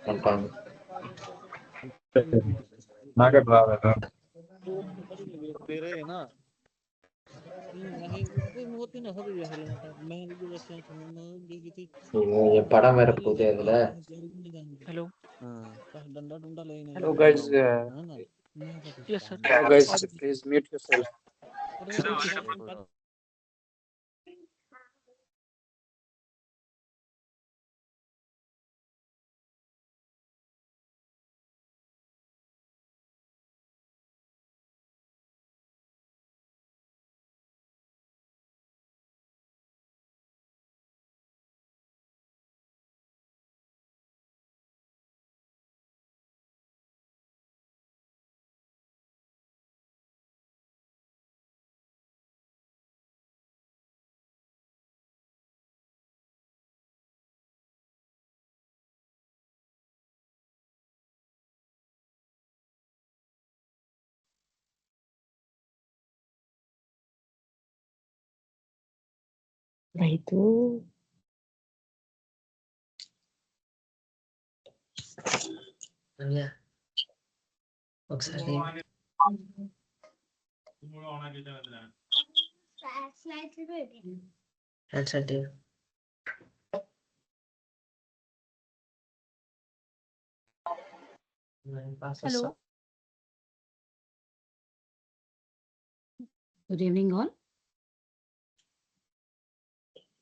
Confirm. Market bravo. तेरे है ना ये படம் வேற போகுது அதுல. Hello. Hello guys. Yes, sir. Hello guys. Please mute yourself. Okay, sir. రైతు అన్నయ్య ఒకసారి handset hello good evening all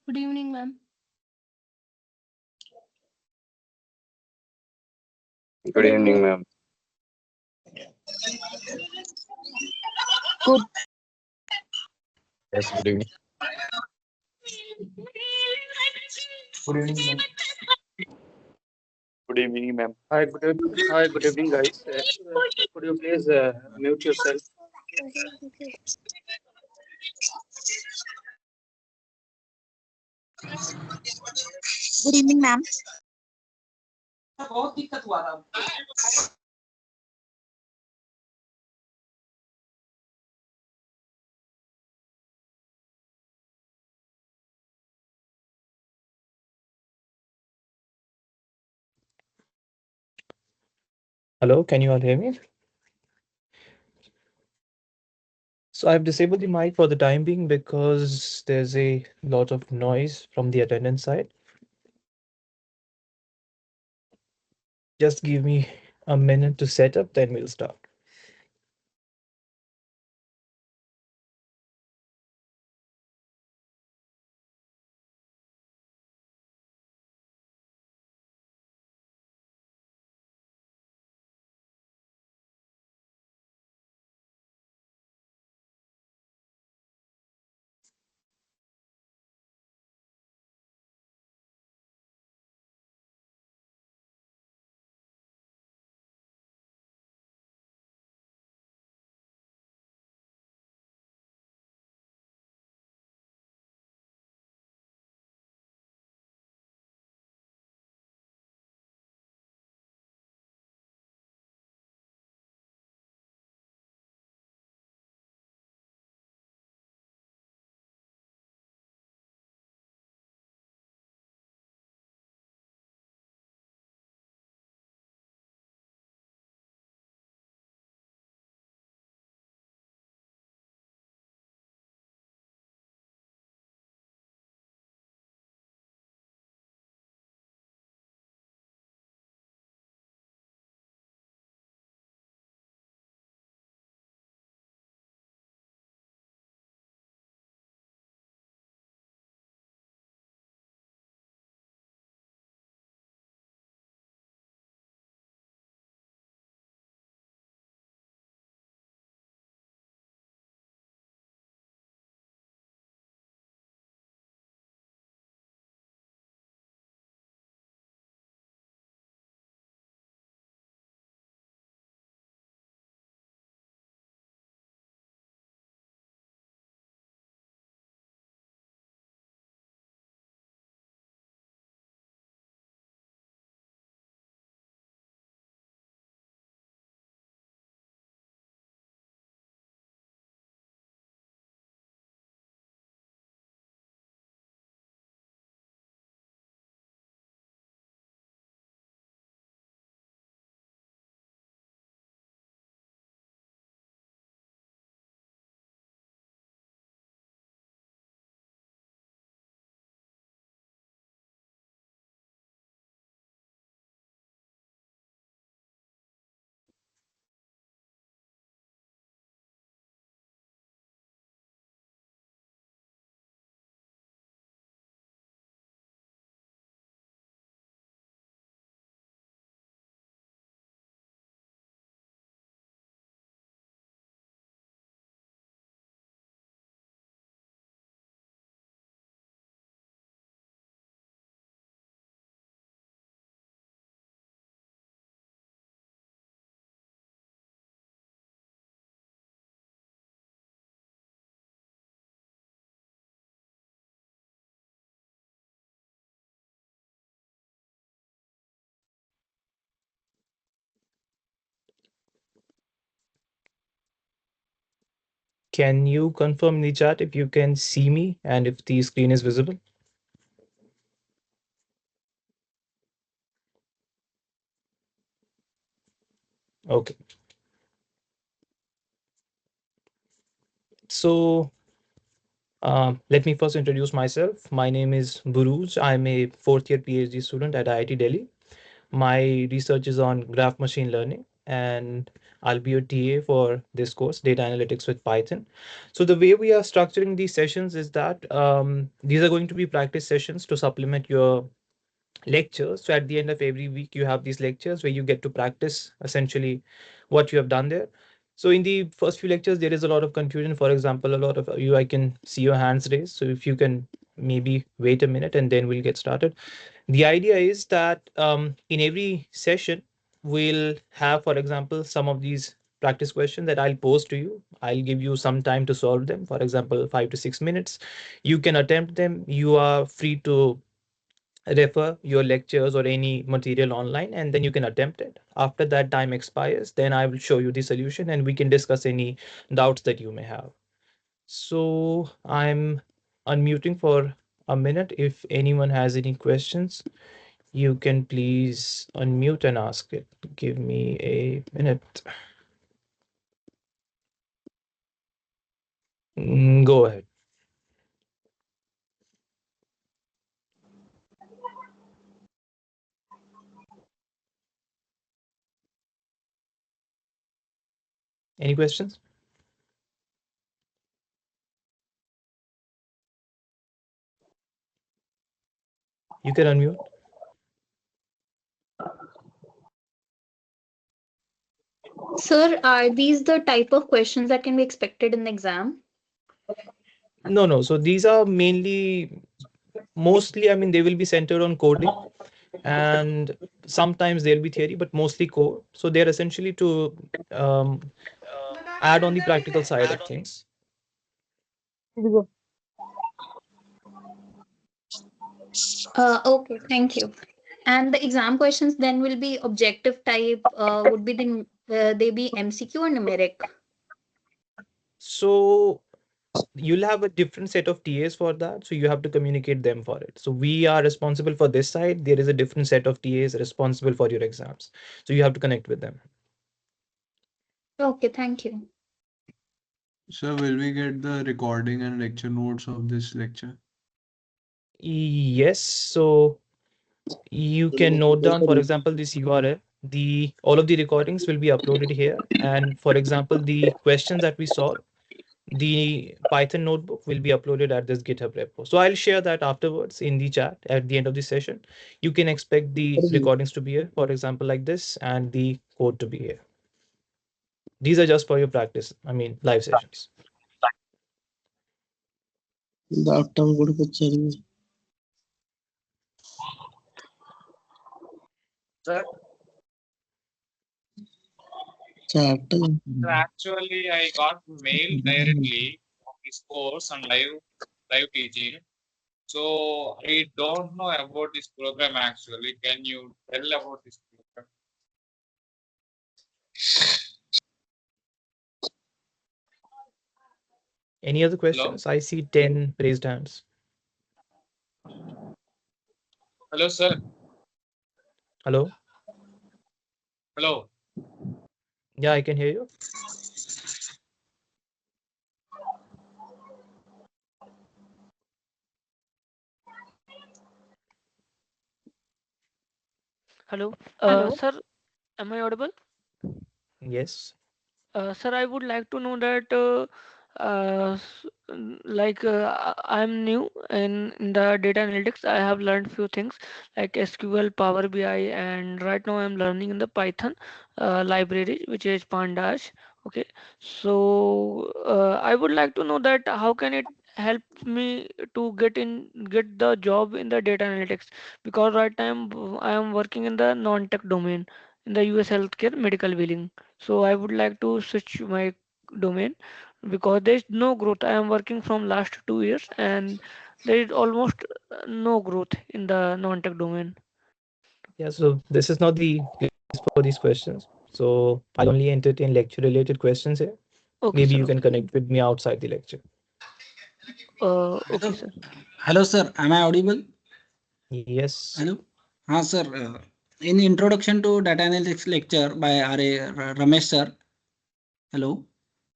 Good evening, ma'am. Good evening, ma'am. Good Yes, good evening. Good evening, ma'am. Good evening, ma'am. Hi, good evening, guys. Could you please mute yourself? Good evening, ma'am. Hello, can you all hear me? So I've disabled the mic for the time being because there's a lot of noise from the attendance side. Just give me a minute to set up, then we'll start. Can you confirm in the chat if you can see me and if the screen is visible? Okay. So let me first introduce myself. My name is Buruj. I'm a fourth year PhD student at IIT Delhi. My research is on graph machine learning, and I'll be your TA for this course, Data Analytics with Python. So the way we are structuring these sessions is that these are going to be practice sessions to supplement your lectures. So at the end of every week, you have these lectures where you get to practice essentially what you have done there. So in the first few lectures, there is a lot of confusion. For example, a lot of you, I can see your hands raised. So if you can maybe wait a minute and then we'll get started. The idea is that in every session, we'll have, for example, some of these practice questions that I'll pose to you. I'll give you some time to solve them. For example, 5 to 6 minutes. You can attempt them. You are free to refer your lectures or any material online, and then you can attempt it. After that time expires, then I will show you the solution and we can discuss any doubts that you may have. So I'm unmuting for a minute. If anyone has any questions, you can please unmute and ask it. Give me a minute. Go ahead. Any questions? You can unmute. Sir, are these the type of questions that can be expected in the exam? No. So these are mostly, I mean, they will be centered on coding, and sometimes there'll be theory, but mostly core. So they're essentially to um, add on the practical side of things. Okay, thank you. And the exam questions then will be objective type, would be they be MCQ or numeric? So you'll have a different set of TAs for that. So you have to communicate them for it. So we are responsible for this side. There is a different set of TAs responsible for your exams. So you have to connect with them. Okay, thank you. So will we get the recording and lecture notes of this lecture? Yes. So you can note down, for example, this URL. The all of the recordings will be uploaded here. And for example, the questions that we solve, the Python notebook will be uploaded at this GitHub repo. So I'll share that afterwards in the chat at the end of the session. You can expect the recordings to be here, for example, like this, and the code to be here. These are just for your practice, I mean, live sessions. Sir, actually, I got mail directly of this course and live teaching. So I don't know about this program actually. Can you tell about this program? Any other questions? I see 10 raised hands. Hello, sir. Hello? Hello. Yeah, I can hear you. Hello. Hello. Sir, am I audible? Yes. Sir, I would like to know that, I'm new in the data analytics. I have learned few things like SQL, Power BI, and right now I'm learning in the Python library, which is Pandas. Okay, so I would like to know that how can it help me to get the job in the data analytics, because right now I am working in the non-tech domain in the US healthcare medical billing. So I would like to switch my domain because there is no growth. I am working from last 2 years and there is almost no growth in the non-tech domain. Yeah, so this is not the place for these questions. So I'll only entertain lecture related questions here. Okay, Maybe sir. you can Okay. connect with me outside the lecture. Okay, sir. Hello, sir. Am I audible? Yes. Hello. Sir. In introduction to data analytics lecture by Ramesh sir. Hello.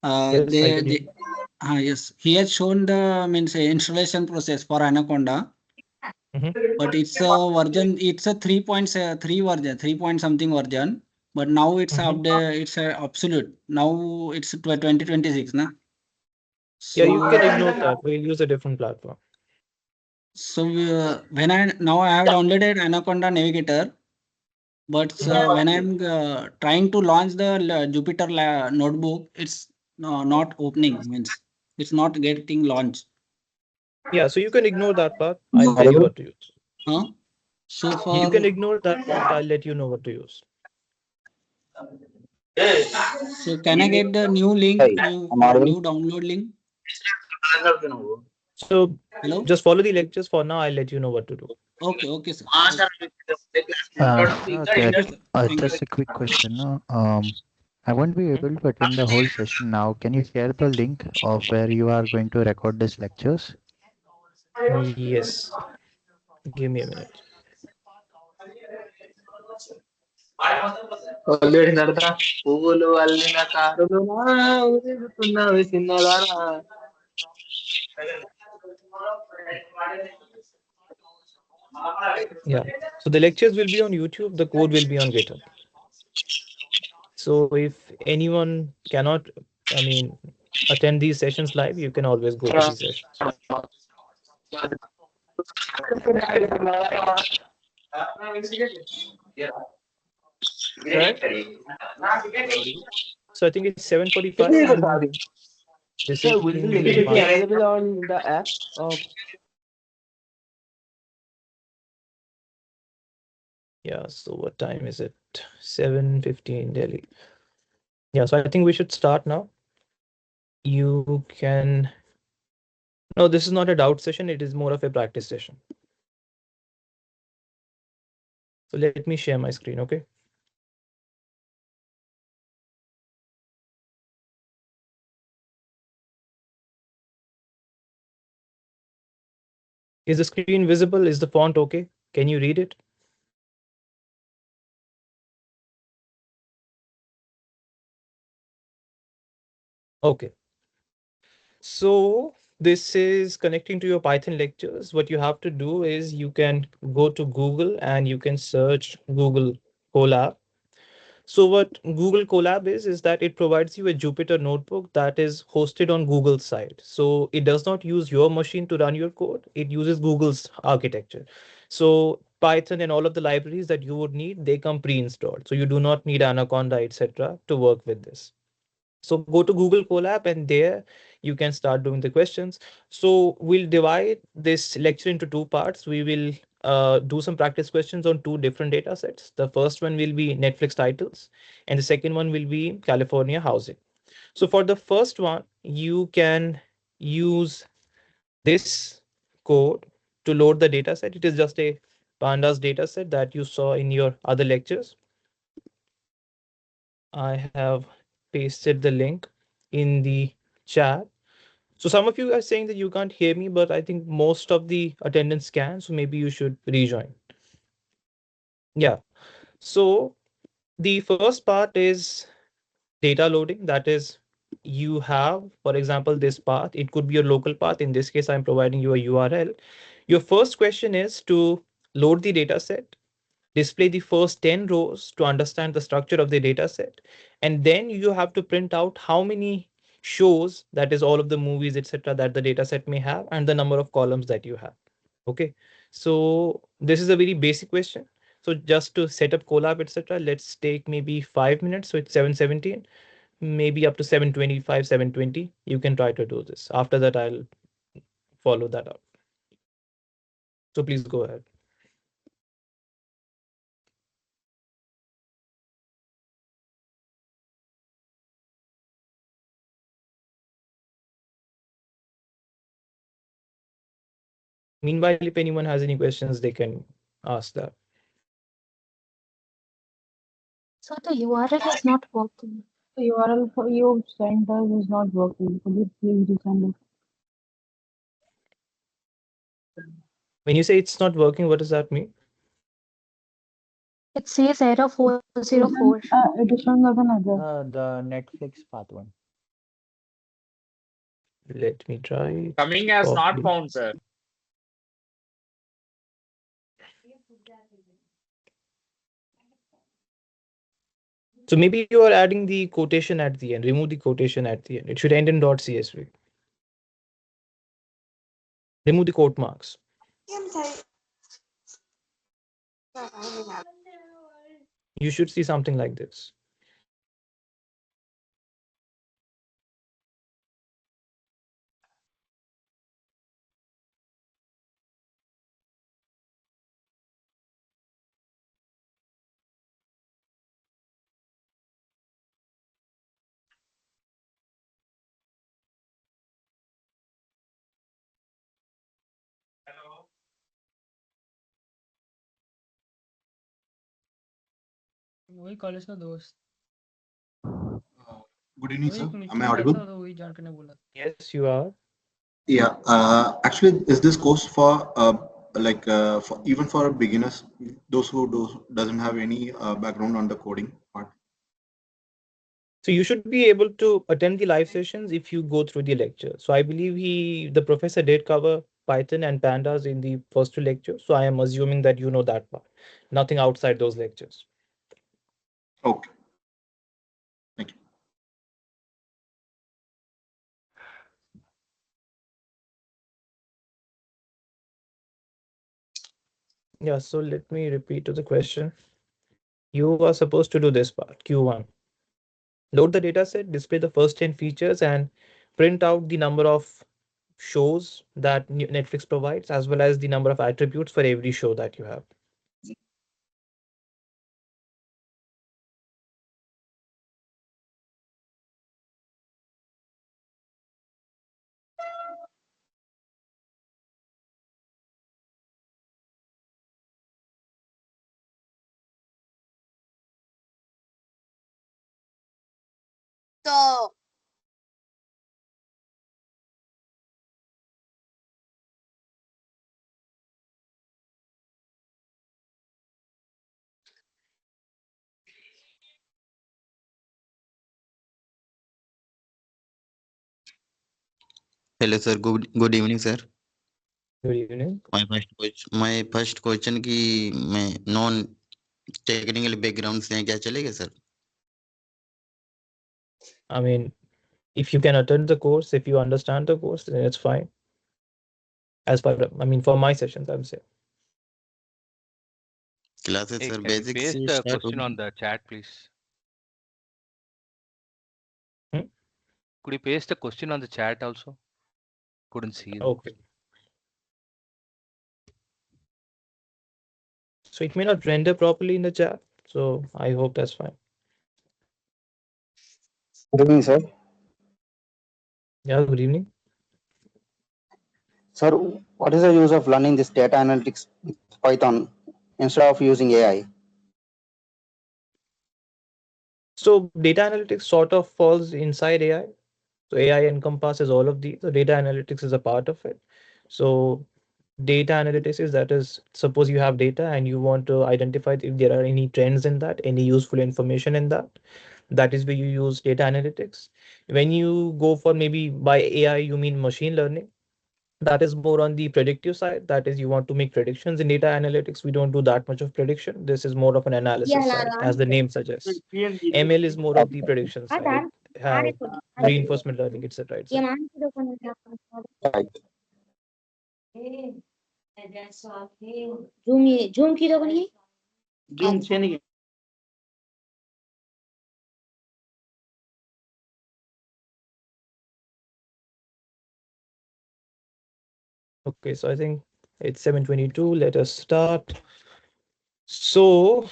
Yes, I can hear you. Yes, he has shown the installation process for Anaconda, but it's a version. It's a 3.3 version, 3 point something version. But now it's update. It's absolute. Now it's 2026, na. Yeah, you So can ignore that. We'll use a different platform. so when I have downloaded Anaconda Navigator, but when I'm trying to launch the Jupyter notebook, it's not opening. Means it's not getting launched. Yeah, so you can ignore that part. I'll tell you what to use. So You can for ignore that part. I'll let you know what to use. so can I get the new link, new download link? So Hello. just follow the lectures for now. I'll let you know what to do. Okay, sir. Okay, Thank you, sir. Thank you. just a quick question. I won't be able to attend the whole session now. Can you share the link of where you are going to record these lectures? Yes. Give me a minute. వదిలేసినడతా పువ్వులు అల్లిన కారులోనా ఊరేగుతున్నవి చిన్నదానా. Yeah. So the lectures will be on YouTube. The code will be on GitHub. So if anyone cannot, attend these sessions live, you can always go to these sessions. So I think it's 7:45 and this Sir, is will the in lecture be March. available on the app? Yeah, so what time is it? 7:15 Delhi. Yeah, so I think we should start now. You can... No, this is not a doubt session. It is more of a practice session. So let me share my screen, okay? Is the screen visible? Is the font okay? Can you read it? Okay. So this is connecting to your Python lectures. What you have to do is you can go to Google and you can search Google Colab. So what Google Colab is that it provides you a Jupyter notebook that is hosted on Google's side. So it does not use your machine to run your code. It uses Google's architecture. So Python and all of the libraries that you would need, they come pre-installed. So you do not need Anaconda, etc. to work with this. So go to Google Colab and there you can start doing the questions. So we'll divide this lecture into two parts. We will do some practice questions on two different data sets. The first one will be Netflix titles and the second one will be California housing. So for the first one, you can use this code to load the data set. It is just a pandas data set that you saw in your other lectures. I have pasted the link in the chat. So some of you are saying that you can't hear me, but I think most of the attendance can. So maybe you should rejoin. Yeah. So the first part is data loading. That is, you have, for example, this path. It could be your local path. In this case, I'm providing you a URL. Your first question is to load the data set, display the first 10 rows to understand the structure of the data set. And then you have to print out how many shows, that is all of the movies, etc., that the data set may have, and the number of columns that you have. Okay, so this is a very basic question. So just to set up Colab, etc., let's take maybe 5 minutes. So it's 7:17, maybe up to 7:25, 7:20. You can try to do this. After that, I'll follow that up. So please go ahead. Meanwhile, if anyone has any questions, they can ask that. So the URL is not working. The URL for you sent us is not working. Could you please resend it? When you say it's not working, what does that mean? It says error 404. It is showing as an error. The Netflix path one. Let me try. Coming as not Copy. found, sir. So maybe you are adding the quotation at the end. Remove the quotation at the end. It should end in .csv. Remove the quote marks. You should see something like this. वही college का दोस्त Good evening, वही sir. एक Am I meeting audible? करता तो वही जानकर ने बोला Yes, you are. Yeah. Actually, is this course for for even for beginners, those who doesn't have any background on the coding part? So you should be able to attend the live sessions if you go through the lecture. So I believe the professor did cover Python and pandas in the first two lectures. So I am assuming that you know that part. Nothing outside those lectures. Okay. Thank you. Yeah, so let me repeat to the question. You are supposed to do this part, Q1. Load the dataset, display the first 10 features, and print out the number of shows that Netflix provides, as well as the number of attributes for every show that you have. Hello sir, good evening sir. Good evening. My first question की मैं non technical background से हैं, क्या चलेगा sir? I mean, if you can attend the course, if you understand the course, then it's fine. As far, I mean, for my sessions, I'm saying. Classes Hey, sir can you basic paste से the start question होगी? on the chat, please? Hmm? Could you paste the question on the chat also? Couldn't see the Okay. So it may not render properly in the chat. So I hope that's fine. Good evening, sir. Yeah, good evening. Sir, what is the use of learning this data analytics with Python instead of using AI? So data analytics sort of falls inside AI. So AI encompasses all of these. So data analytics is a part of it. So data analytics is, that is, suppose you have data and you want to identify if there are any trends in that, any useful information in that. That is where you use data analytics. When you go for maybe by AI, you mean machine learning. That is more on the predictive side. That is, you want to make predictions. In data analytics, we don't do that much of prediction. This is more of an analysis side, as the name suggests. ML is more of the prediction side. It have reinforcement learning, etc. etc. Right. Zoom की तो बनी Zoom से नहीं Okay, so I think it's 7:22. Let us start. So,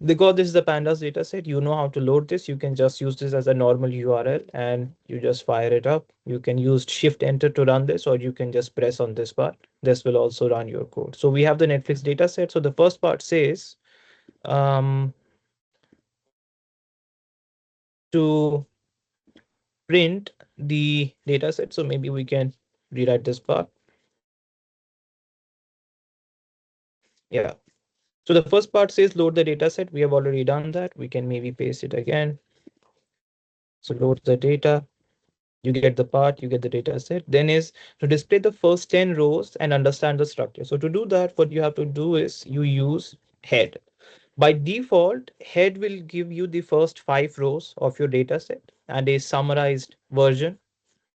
because this is the pandas data set, you know how to load this. You can just use this as a normal URL and you just fire it up. You can use Shift Enter to run this, or you can just press on this part. This will also run your code. So we have the Netflix data set. So the first part says, to print the data set. So maybe we can rewrite this part. Yeah. So the first part says load the data set. We have already done that. We can maybe paste it again. So load the data. You get the part, you get the data set. Then is to display the first 10 rows and understand the structure. So to do that, what you have to do is you use head. By default, head will give you the first 5 rows of your data set and a summarized version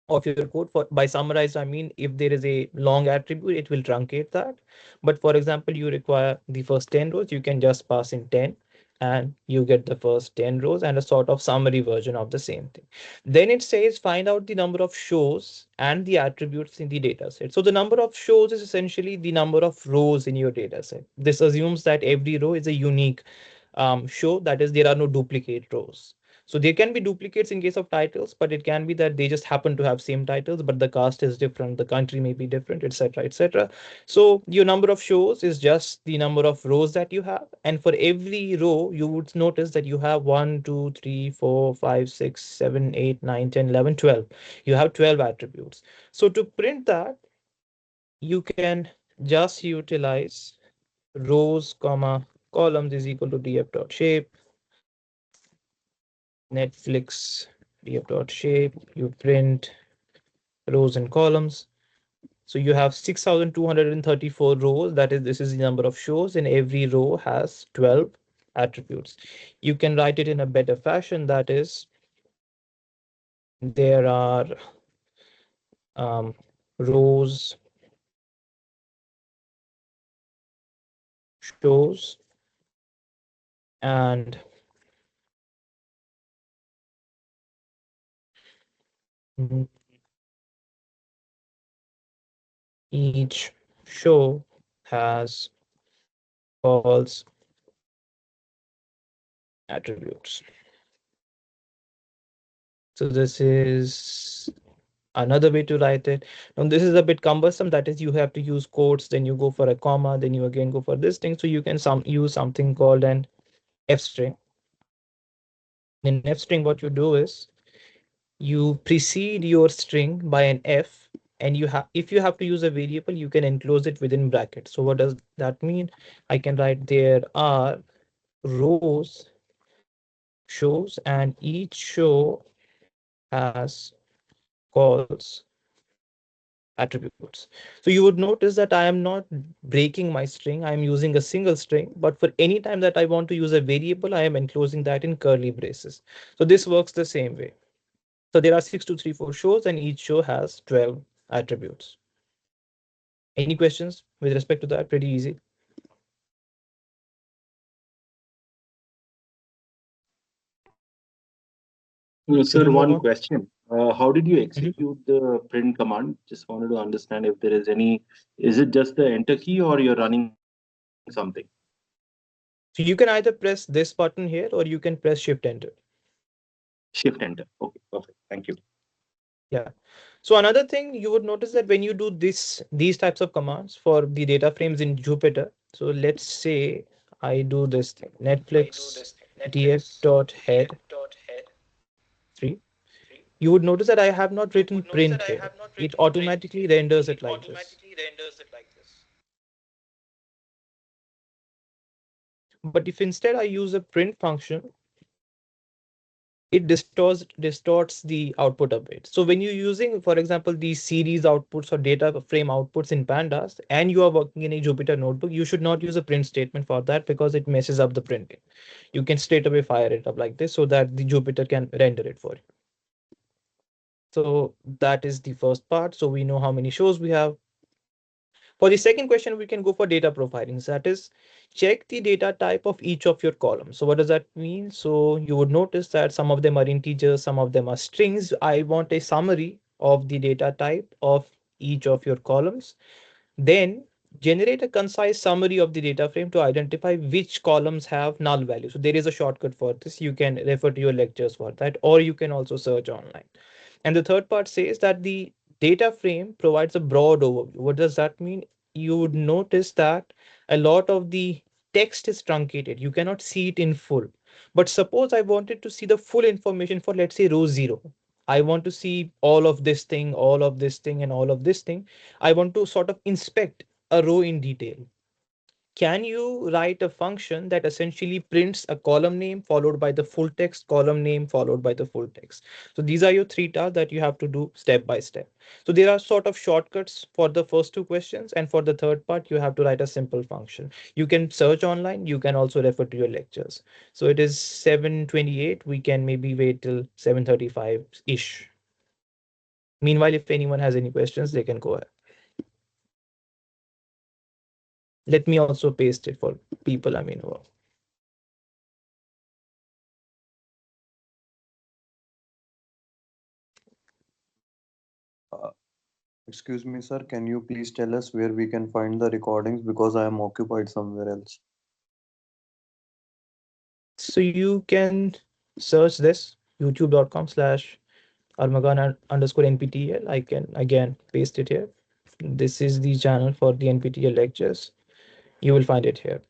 of your code. For by summarized, I mean if there is a long attribute, it will truncate that. But for example, you require the first 10 rows, you can just pass in 10 and you get the first 10 rows and a sort of summary version of the same thing. Then it says find out the number of shows and the attributes in the data set. So the number of shows is essentially the number of rows in your data set. This assumes that every row is a unique show, that is, there are no duplicate rows. So there can be duplicates in case of titles, but it can be that they just happen to have same titles, but the caste is different, the country may be different, etc., etc. So your number of shows is just the number of rows that you have. And for every row, you would notice that you have 1, 2, 3, 4, 5, 6, 7, 8, 9, 10, 11, 12. You have 12 attributes. So to print that, you can just utilize rows, comma, columns is equal to df.shape, Netflix df.shape, you print rows and columns. So you have 6,234 rows. That is, this is the number of shows, and every row has 12 attributes. You can write it in a better fashion. That is, there are rows, shows, and each show has false attributes. So this is another way to write it. Now this is a bit cumbersome. That is, you have to use quotes, then you go for a comma, then you again go for this thing. So you can use something called an f string. In f string, what you do is you precede your string by an f, and you have, if you have to use a variable, you can enclose it within brackets. So what does that mean? I can write there are rows, shows, and each show has calls attributes. So you would notice that I am not breaking my string. I am using a single string, but for any time that I want to use a variable, I am enclosing that in curly braces. So this works the same way. So there are 6, 2, 3, 4 shows, and each show has 12 attributes. Any questions with respect to that? Pretty easy. Sir, Any more? one question. How did you execute the print command? Just wanted to understand if there is any, is it just the enter key or you're running something? So you can either press this button here or you can press Shift Enter. Shift enter. Okay, perfect. Thank you. Yeah. So another thing you would notice that when you do these types of commands for the data frames in Jupyter. So let's say I do this thing, Netflix df.head 3. You would notice that I have not written print here. It automatically renders it like this. But if instead I use a print function, it distorts the output a bit. So when you're using, for example, these series outputs or data frame outputs in pandas, and you are working in a Jupyter notebook, you should not use a print statement for that because it messes up the printing. You can straight away fire it up like this so that the Jupyter can render it for you. So that is the first part. So we know how many shows we have. For the second question, we can go for data profiling. So that is, check the data type of each of your columns. So what does that mean? So you would notice that some of them are integers, some of them are strings. I want a summary of the data type of each of your columns. Then generate a concise summary of the data frame to identify which columns have null value. So there is a shortcut for this. You can refer to your lectures for that, or you can also search online. And the third part says that the data frame provides a broad overview. What does that mean? You would notice that a lot of the text is truncated. You cannot see it in full. But suppose I wanted to see the full information for, let's say, row 0. I want to see all of this thing, all of this thing, and all of this thing. I want to sort of inspect a row in detail. Can you write a function that essentially prints a column name followed by the full text, column name followed by the full text? So these are your 3 tasks that you have to do step by step. So there are sort of shortcuts for the first 2 questions, and for the third part you have to write a simple function. You can search online, you can also refer to your lectures. So it is 7:28. We can maybe wait till 7:35 ish. Meanwhile, if anyone has any questions, they can go ahead. Let me also paste it for people, who are. Excuse me, sir. Can you please tell us where we can find the recordings, because I am occupied somewhere else? So you can search this youtube.com/armagan_NPTEL. I can again paste it here. This is the channel for the NPTEL lectures. You will find it here.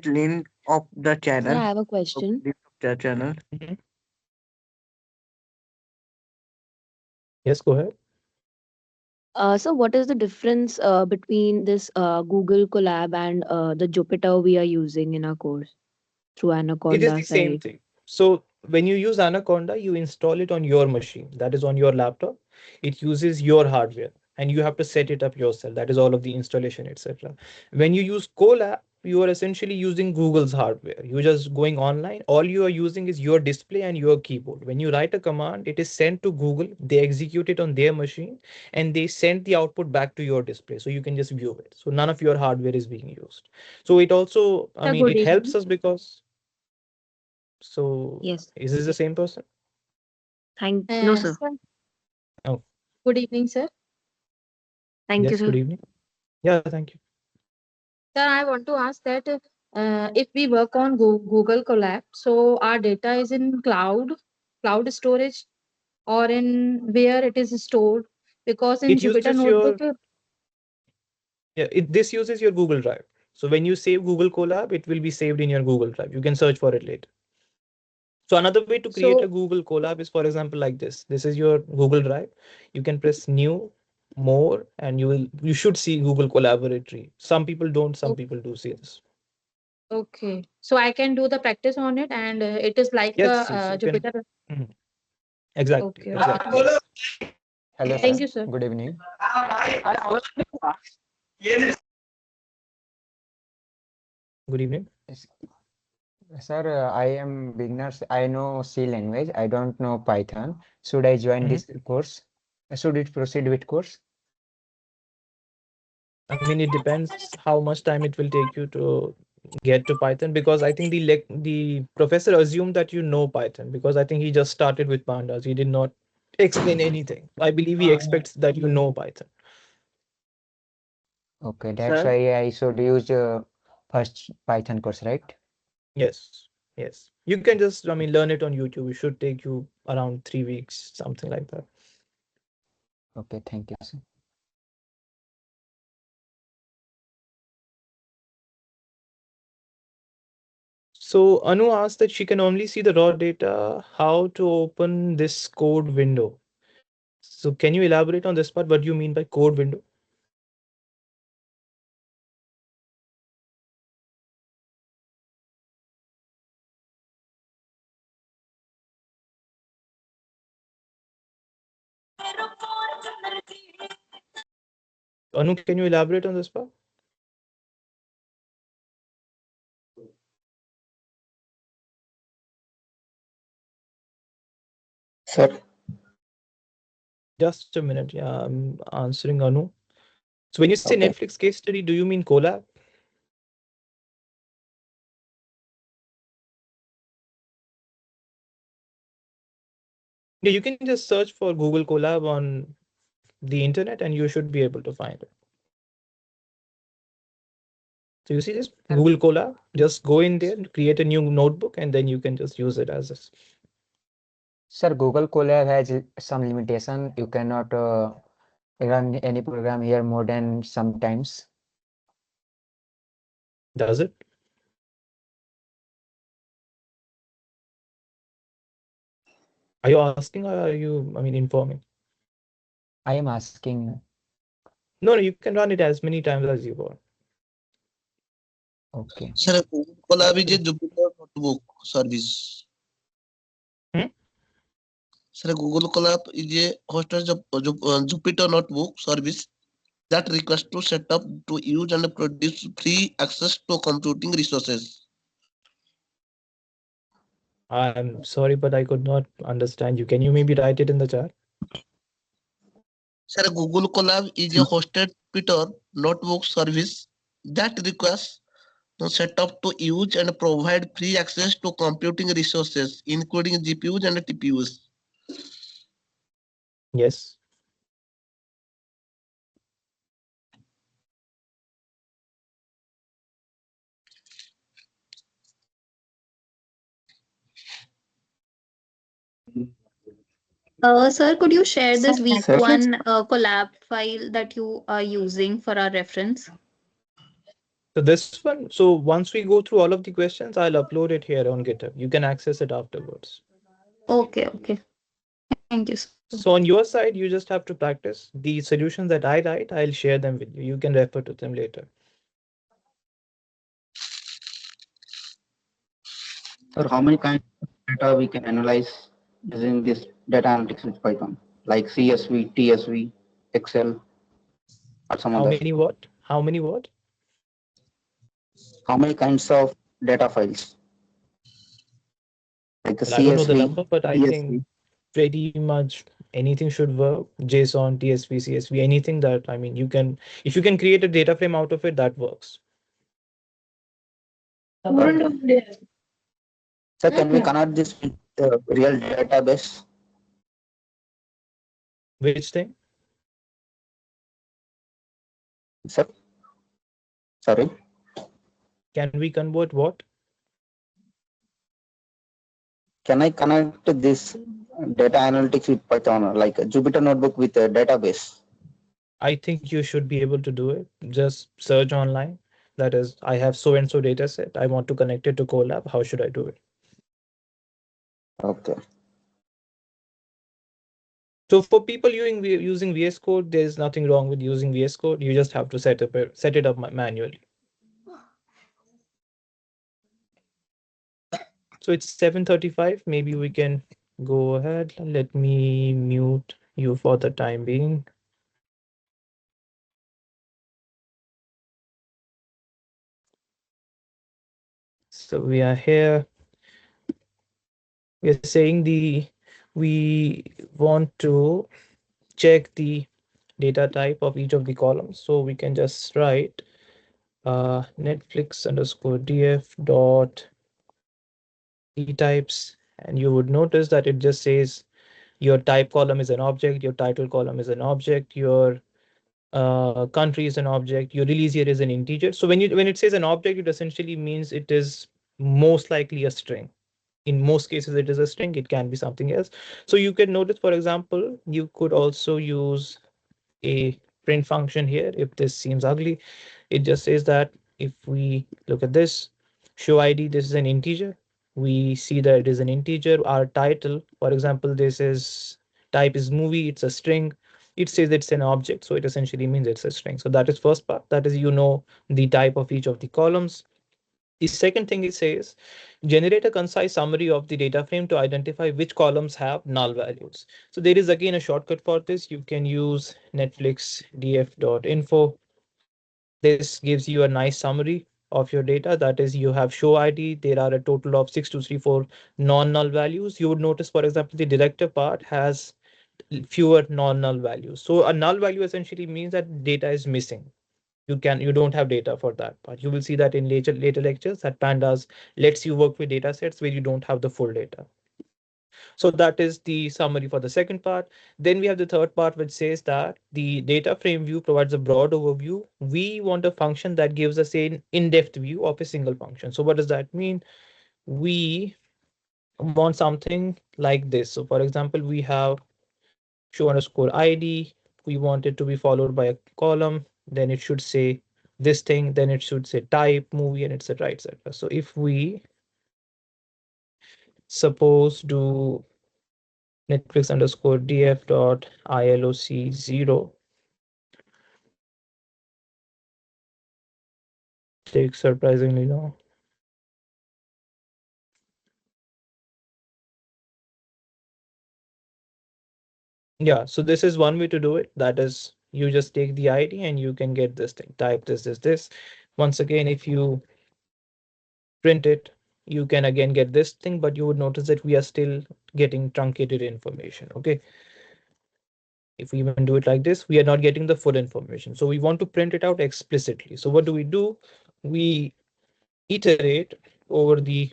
Link of the Sir, I channel. have a question. Link of the channel. Yes, go ahead. So what is the difference between this Google Colab and the Jupyter we are using in our course through It is Anaconda the same site? thing. So when you use Anaconda, you install it on your machine, that is on your laptop. It uses your hardware and you have to set it up yourself. That is all of the installation, etc. When you use Colab, you are essentially using Google's hardware. You're just going online. All you are using is your display and your keyboard. When you write a command, it is sent to Google. They execute it on their machine and they send the output back to your display. So you can just view it. So none of your hardware is being used. So it also, Sir, good it helps evening. us because. So Yes. is this the same person? No, sir. Sir, Oh, good evening, sir. Thank you, yes, good sir. evening. Yeah, thank you. Sir, I want to ask that if we work on Google Colab, so our data is in cloud storage, or in where it is stored? Because in It Jupyter uses Notebook, your, this uses your Google Drive. So when you save Google Colab, it will be saved in your Google Drive. You can search for it later. So another way to create a so Google Colab is, for example, like this. This is your Google Drive. You can press new, more, and you should see Google Collaboratory. Some people don't, some o- people do see this. okay, so I can do the practice on it, and it is like a Yes, yes, you can. Jupyter. Mhm. Exactly, Okay, okay. exactly. Yes. Hello, Thank sir. you, sir. Good evening. Good evening. Yes, sir, I am beginners. I know C language. I don't know Python. Should I join Mhm. this course? Should it proceed with course? It depends how much time it will take you to get to Python, because I think the professor assumed that you know Python, because I think he just started with pandas. He did not explain anything. I believe he expects that you know Python. Okay, that's Sir, why I should use first Python course, right? Yes, yes. You can just, learn it on YouTube. It should take you around 3 weeks, something like that. Okay, thank you, sir. So Anu asked that she can only see the raw data. How to open this code window? So can you elaborate on this part? What do you mean by code window? Anu, can you elaborate on this part? Sir, Just a minute. Yeah, I'm answering Anu. So when you say okay. Netflix case study, do you mean Colab? Yeah, you can just search for Google Colab on the internet and you should be able to find it. So you see this Google Colab, just go in there, create a new notebook, and then you can just use it as this. Sir, Google Colab has some limitation. You cannot run any program here more than sometimes. Does it? Are you asking or are you, informing? I am asking. No, you can run it as many times as you want. Okay. Sir, Google Colab is a Jupyter notebook service. Sir, Google Colab is a hosted Jupyter notebook service that requires to set up to use and produce free access to computing resources. I'm sorry, but I could not understand you. Can you maybe write it in the chat? Sir, Google Colab is a hosted Jupyter notebook service that requires to set up to use and provide free access to computing resources, including GPUs and TPUs. Yes. Sir, could you share this week Sir, one collab file that you are using for our reference? So this one, so once we go through all of the questions, I'll upload it here on GitHub. You can access it afterwards. Okay, okay. Thank you, sir. So on your side, you just have to practice. The solutions that I write, I'll share them with you. You can refer to them later. sir, how many kinds of data we can analyze using this data analytics with Python, like CSV, TSV, Excel, or some How other? many what? How many what? How many kinds of data files, like the Well, I don't know the CSV, number, but I think TSV? pretty much anything should work. JSON, TSV, CSV, anything that, you can, if you can create a data frame out of it, that works. Sir, can we connect this with the real database? Which thing? Sir, sorry. Can we convert what? Can I connect this data analytics with Python, like a Jupyter notebook with a database? I think you should be able to do it. Just search online. That is, I have so and so data set. I want to connect it to Colab. How should I do it? Okay. So for people using VS Code, there's nothing wrong with using VS Code. You just have to set it up manually. So it's 7:35. Maybe we can go ahead. Let me mute you for the time being. So we are here. We're saying we want to check the data type of each of the columns. So we can just write Netflix underscore df dot e types, and you would notice that it just says your type column is an object, your title column is an object, your country is an object, your release year is an integer. So when it says an object, it essentially means it is most likely a string. In most cases, it is a string. It can be something else. So you can notice, for example, you could also use a print function here. If this seems ugly, it just says that if we look at this, show ID, this is an integer. We see that it is an integer. Our title, for example, this is type is movie, it's a string. It says it's an object, so it essentially means it's a string. So that is first part. That is, the type of each of the columns. The second thing it says, generate a concise summary of the data frame to identify which columns have null values. So there is again a shortcut for this. You can use Netflix df.info. This gives you a nice summary of your data. That is, you have show ID. There are a total of 6234 non-null values. You would notice, for example, the director part has fewer non-null values. So a null value essentially means that data is missing. You don't have data for that part. You will see that in later lectures that pandas lets you work with data sets where you don't have the full data. So that is the summary for the second part. Then we have the third part, which says that the data frame view provides a broad overview. We want a function that gives us an in-depth view of a single function. So what does that mean? We want something like this. So for example, we have show underscore ID. We want it to be followed by a column. Then it should say this thing, then it should say type, movie, and etc. etc. So if we suppose do Netflix underscore df dot ILOC 0, takes surprisingly long. Yeah, so this is one way to do it. That is, you just take the ID and you can get this thing. Type this. Once again, if you print it, you can again get this thing, but you would notice that we are still getting truncated information. Okay. If we even do it like this, we are not getting the full information. So we want to print it out explicitly. So what do? We iterate over the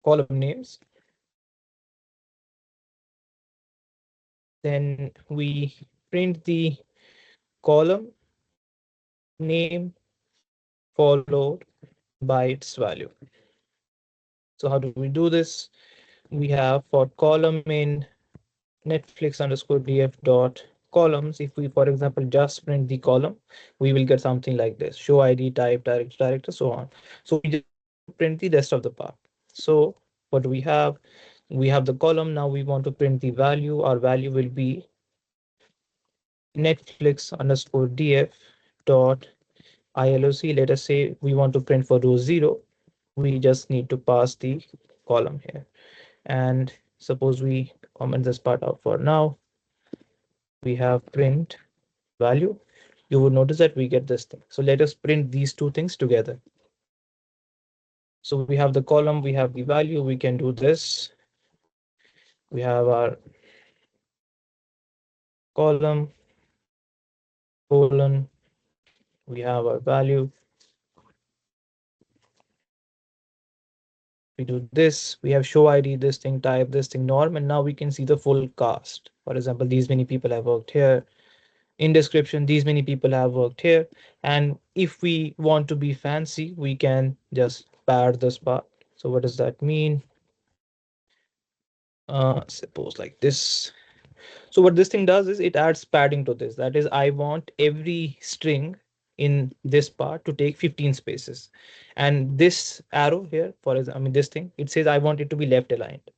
column names. Then we print the column name followed by its value. So how do we do this? We have for column in Netflix underscore df dot columns. If we, for example, just print the column, we will get something like this: show ID, type, director, so on. So we just print the rest of the part. So what do we have? We have the column. Now we want to print the value. Our value will be Netflix underscore df dot ILOC. Let us say we want to print for row 0. We just need to pass the column here. And suppose we comment this part out for now. We have print value. You would notice that we get this thing. So let us print these two things together. So we have the column, we have the value. We can do this. We have our column, colon, we have our value. We do this, we have show ID, this thing, type, this thing, norm, and now we can see the full cast. For example, these many people have worked here. In description, these many people have worked here. And if we want to be fancy, we can just pad this part. So what does that mean? Suppose like this. So what this thing does is it adds padding to this. That is, I want every string in this part to take 15 spaces. And this arrow here, for example, I mean, this thing, it says I want it to be left aligned.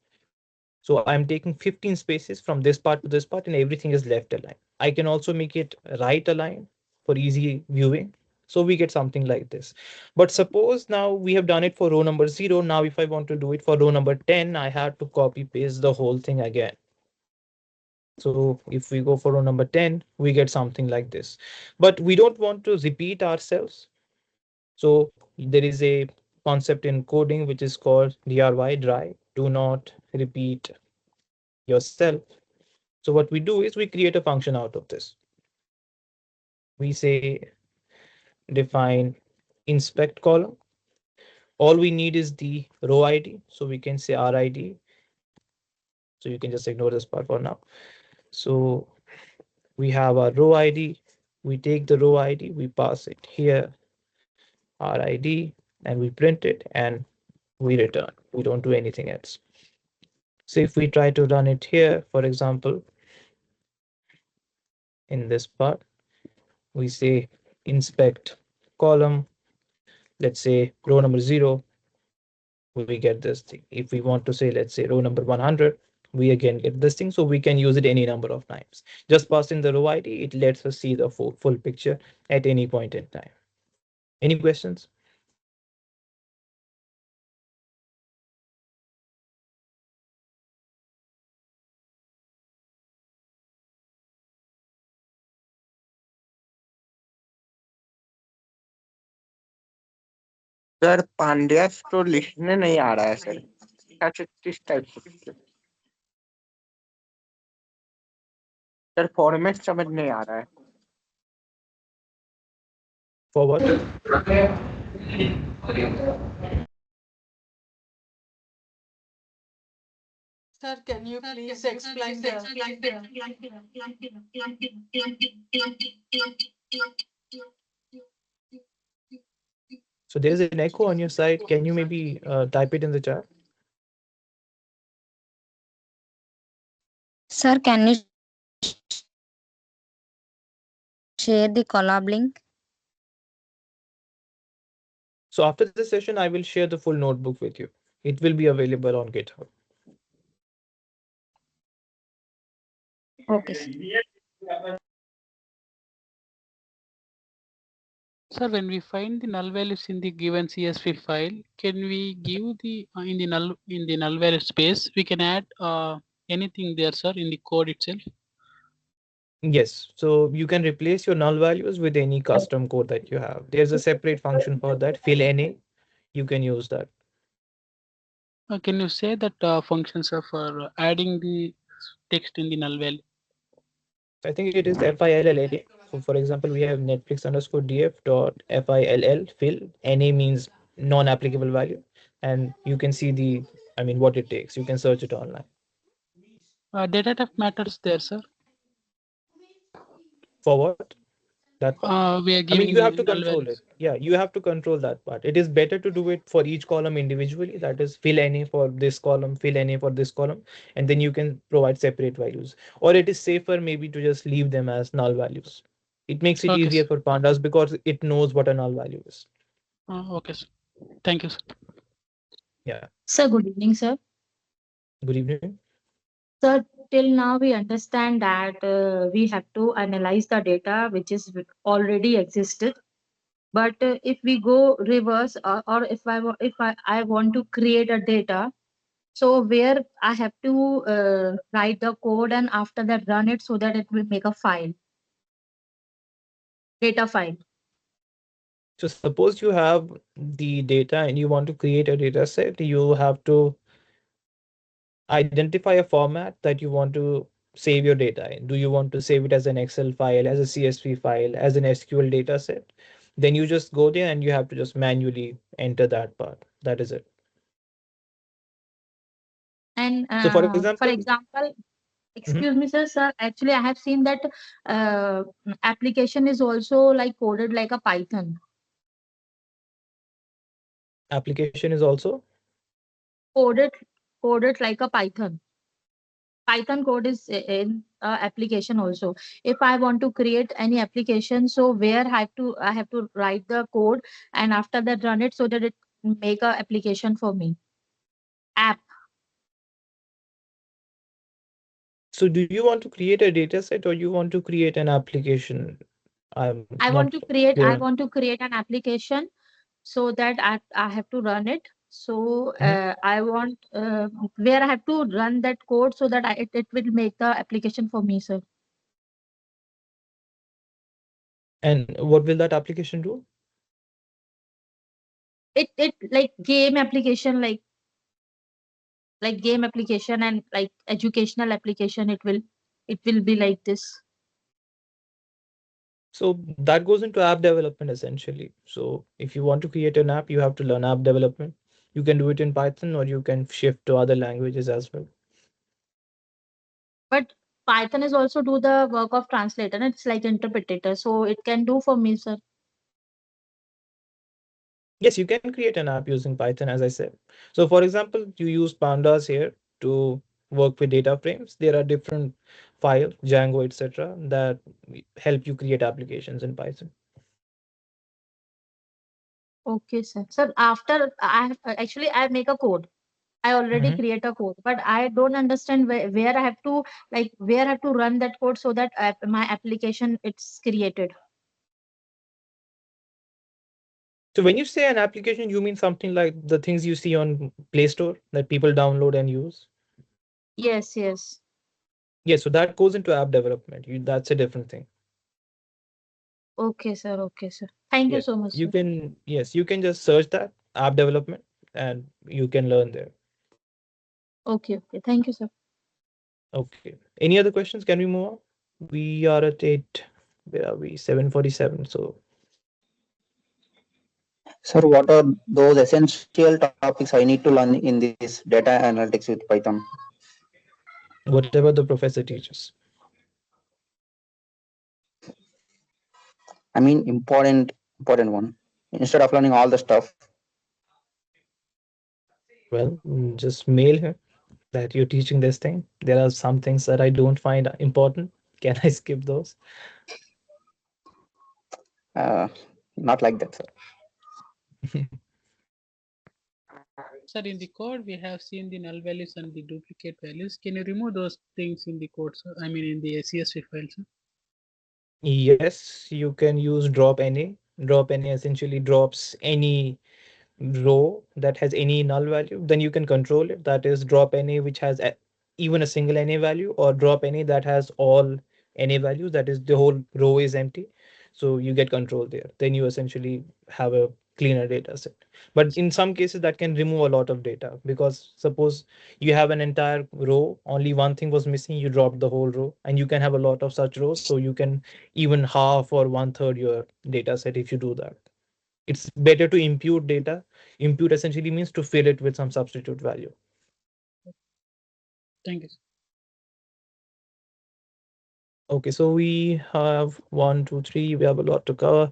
So I'm taking 15 spaces from this part to this part, and everything is left aligned. I can also make it right aligned for easy viewing. So we get something like this. But suppose now we have done it for row number 0. Now, if I want to do it for row number 10, I have to copy paste the whole thing again. So if we go for row number 10, we get something like this. But we don't want to repeat ourselves. So there is a concept in coding which is called DRY, dry. Do not repeat yourself. So what we do is we create a function out of this. We say define inspect column. All we need is the row ID. So we can say RID. So you can just ignore this part for now. So we have our row ID. We take the row ID, we pass it here, RID, and we print it and we return. We don't do anything else. So if we try to run it here, for example, in this part, we say inspect column, let's say row number 0, we get this thing. If we want to say, let's say row number 100, we again get this thing. So we can use it any number of times. Just pass in the row ID, it lets us see the full picture at any point in time. Any questions? Sir Pandyas तो लिखने नहीं आ रहा है sir क्या किस type से sir format समझ नहीं आ रहा है For what? Sir, can you please explain the So there is an echo on your side. Can you maybe type it in the chat? Sir, can you share the collab link? So after this session, I will share the full notebook with you. It will be available on GitHub. Okay, sir. Sir, when we find the null values in the given CSV file, can we give the in the null value space? We can add anything there, sir, in the code itself. Yes, so you can replace your null values with any custom code that you have. There's a separate function for that, fill any. You can use that. Can you say that functions are for adding the text in the null value? I think it is FILL. So for example, we have Netflix underscore df dot FILL fill. Any means non-applicable value. And you can see what it takes. You can search it online. Data type matters there, sir. For what? That part? We are giving You have to null control values. it. Yeah, you have to control that part. It is better to do it for each column individually. That is fill any for this column, fill any for this column, and then you can provide separate values. Or it is safer maybe to just leave them as null values. It makes it Okay, easier sir. for pandas because it knows what a null value is. Okay, sir. Thank you, sir. Yeah. Sir, good evening, sir. Good evening. Sir, till now we understand that we have to analyze the data which is already existed. But if we go reverse, or if I want to create a data, so where I have to write the code and after that run it so that it will make a file, data file. So suppose you have the data and you want to create a data set, you have to identify a format that you want to save your data in. Do you want to save it as an Excel file, as a CSV file, as an SQL data set? Then you just go there and you have to just manually enter that part. That is it. And So for for example, example, Mhm. excuse me, sir, actually I have seen that application is also like coded like a Python. Application is also Coded coded like a Python. Python code is in application also. If I want to create any application, so where I have to write the code and after that run it so that it make a application for me. App. So do you want to create a data set or you want to create an application? I'm I not want to create clear I on. want to create an application so that I have to run it. So Mhm. I want where I have to run that code so that it will make the application for me, sir. And what will that application do? It like game application, like game application and like educational application. It will be like this. So that goes into app development essentially. So if you want to create an app, you have to learn app development. You can do it in Python or you can shift to other languages as well. But Python is also do the work of translator, and it's like interpreter, so it can do for me, sir. Yes, you can create an app using Python, as I said. So for example, you use pandas here to work with data frames. There are different files, Django, etc., that help you create applications in Python. Okay, sir. Sir, after I make a code. I already Mhm. create a code, but I don't understand where I have to where I have to run that code so that my application it's created. So when you say an application, you mean something like the things you see on Play Store that people download and use? Yes, yes. Yeah, so that goes into app development. That's a different thing. Okay, sir. Okay, sir. Thank you Yeah, so much, sir. yes, you can just search that app development and you can learn there. Okay, okay. Thank you, sir. Okay. Any other questions? Can we move on? We are at 8, where are we? 7:47. So Sir, what are those essential topics I need to learn in this data analytics with Python? whatever the professor teaches. I mean, important one. Instead of learning all the stuff. Well, just mail him that you're teaching this thing. There are some things that I don't find important. Can I skip those? Not like that, sir. Sir, in the code, we have seen the null values and the duplicate values. Can you remove those things in the code, sir? I mean, in the CSV file, sir? Yes, you can use drop any. Drop any essentially drops any row that has any null value, then you can control it. That is drop any which has even a single any value, or drop any that has all any values, that is the whole row is empty. So you get control there. Then you essentially have a cleaner data set. But in some cases that can remove a lot of data, because suppose you have an entire row, only one thing was missing, you dropped the whole row, and you can have a lot of such rows. So you can even half or one third your data set if you do that. It's better to impute data. Impute essentially means to fill it with some substitute value. Thank you. Okay, so we have 1, 2, 3. We have a lot to cover.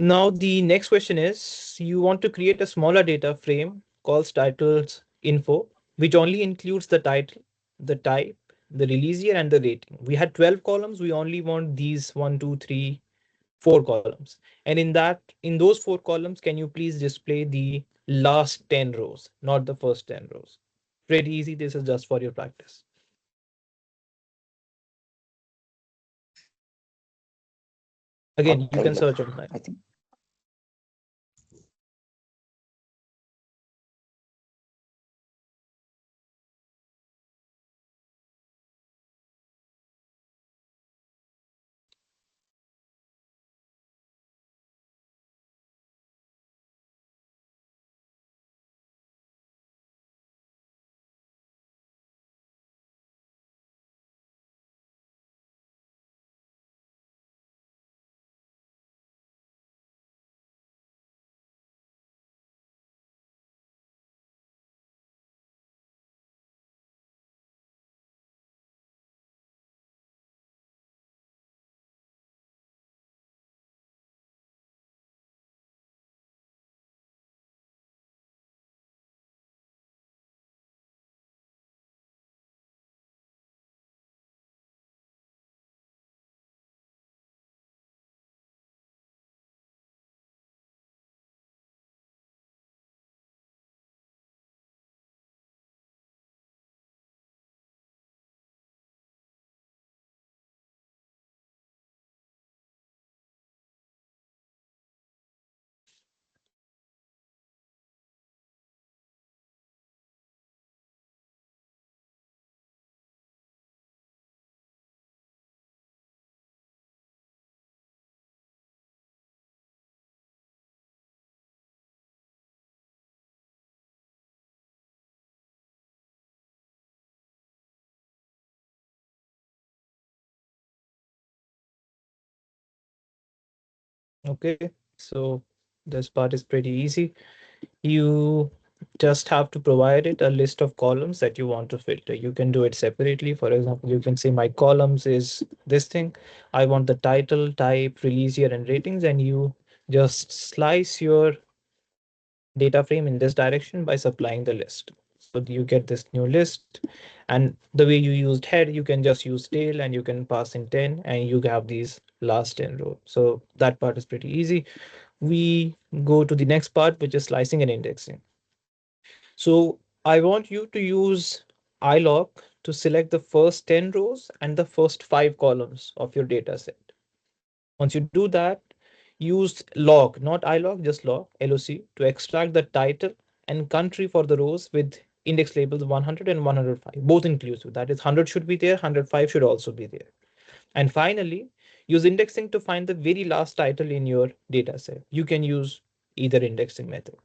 Now the next question is, you want to create a smaller data frame called titles info, which only includes the title, the type, the release year, and the rating. We had 12 columns. We only want these 1, 2, 3, 4 columns. And in those 4 columns, can you please display the last 10 rows, not the first 10 rows? Pretty easy. This is just for your practice. Again, you can search online. I think. Okay, so this part is pretty easy. You just have to provide it a list of columns that you want to filter. You can do it separately. For example, you can say my columns is this thing. I want the title, type, release year, and ratings, and you just slice your data frame in this direction by supplying the list. So you get this new list, and the way you used head, you can just use tail, and you can pass in 10, and you have these last 10 rows. So that part is pretty easy. We go to the next part, which is slicing and indexing. So I want you to use ilog to select the first 10 rows and the first 5 columns of your data set. Once you do that, use log, not ilog, just log, LOC, to extract the title and country for the rows with index labels 100 and 105, both inclusive. That is 100 should be there, 105 should also be there. And finally, use indexing to find the very last title in your data set. You can use either indexing method.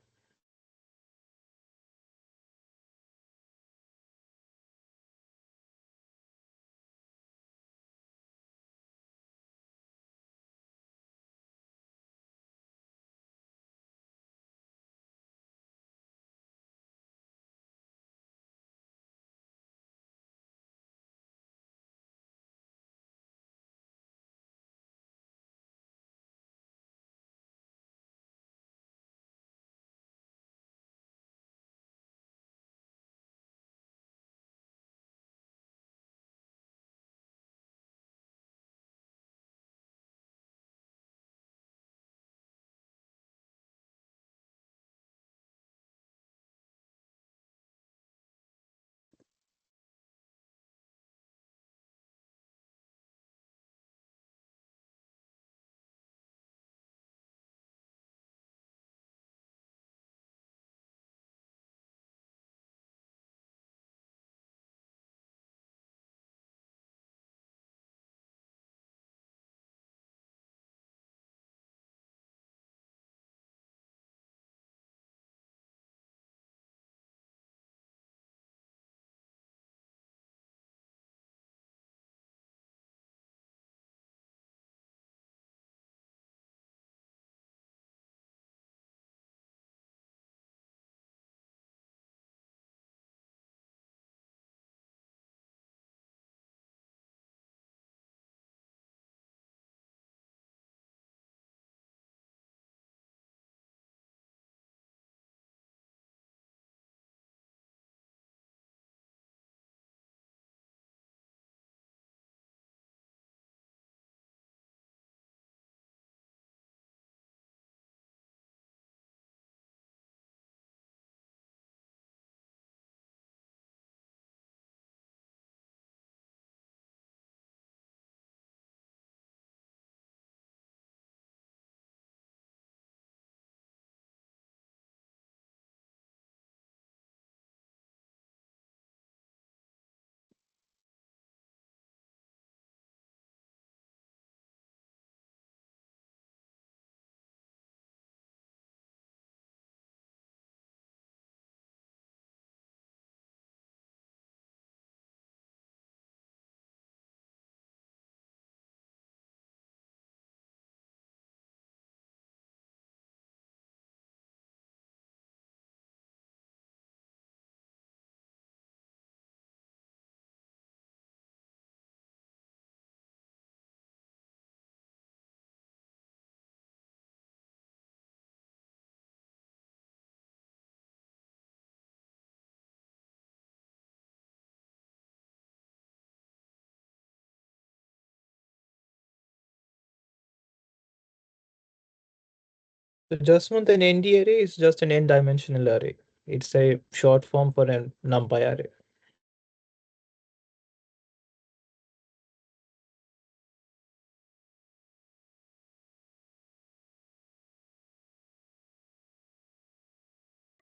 So Jaswant, an ND array is just an n-dimensional array. It's a short form for a NumPy array.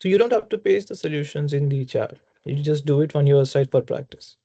So you don't have to paste the solutions in the chat. You just do it on your side for practice.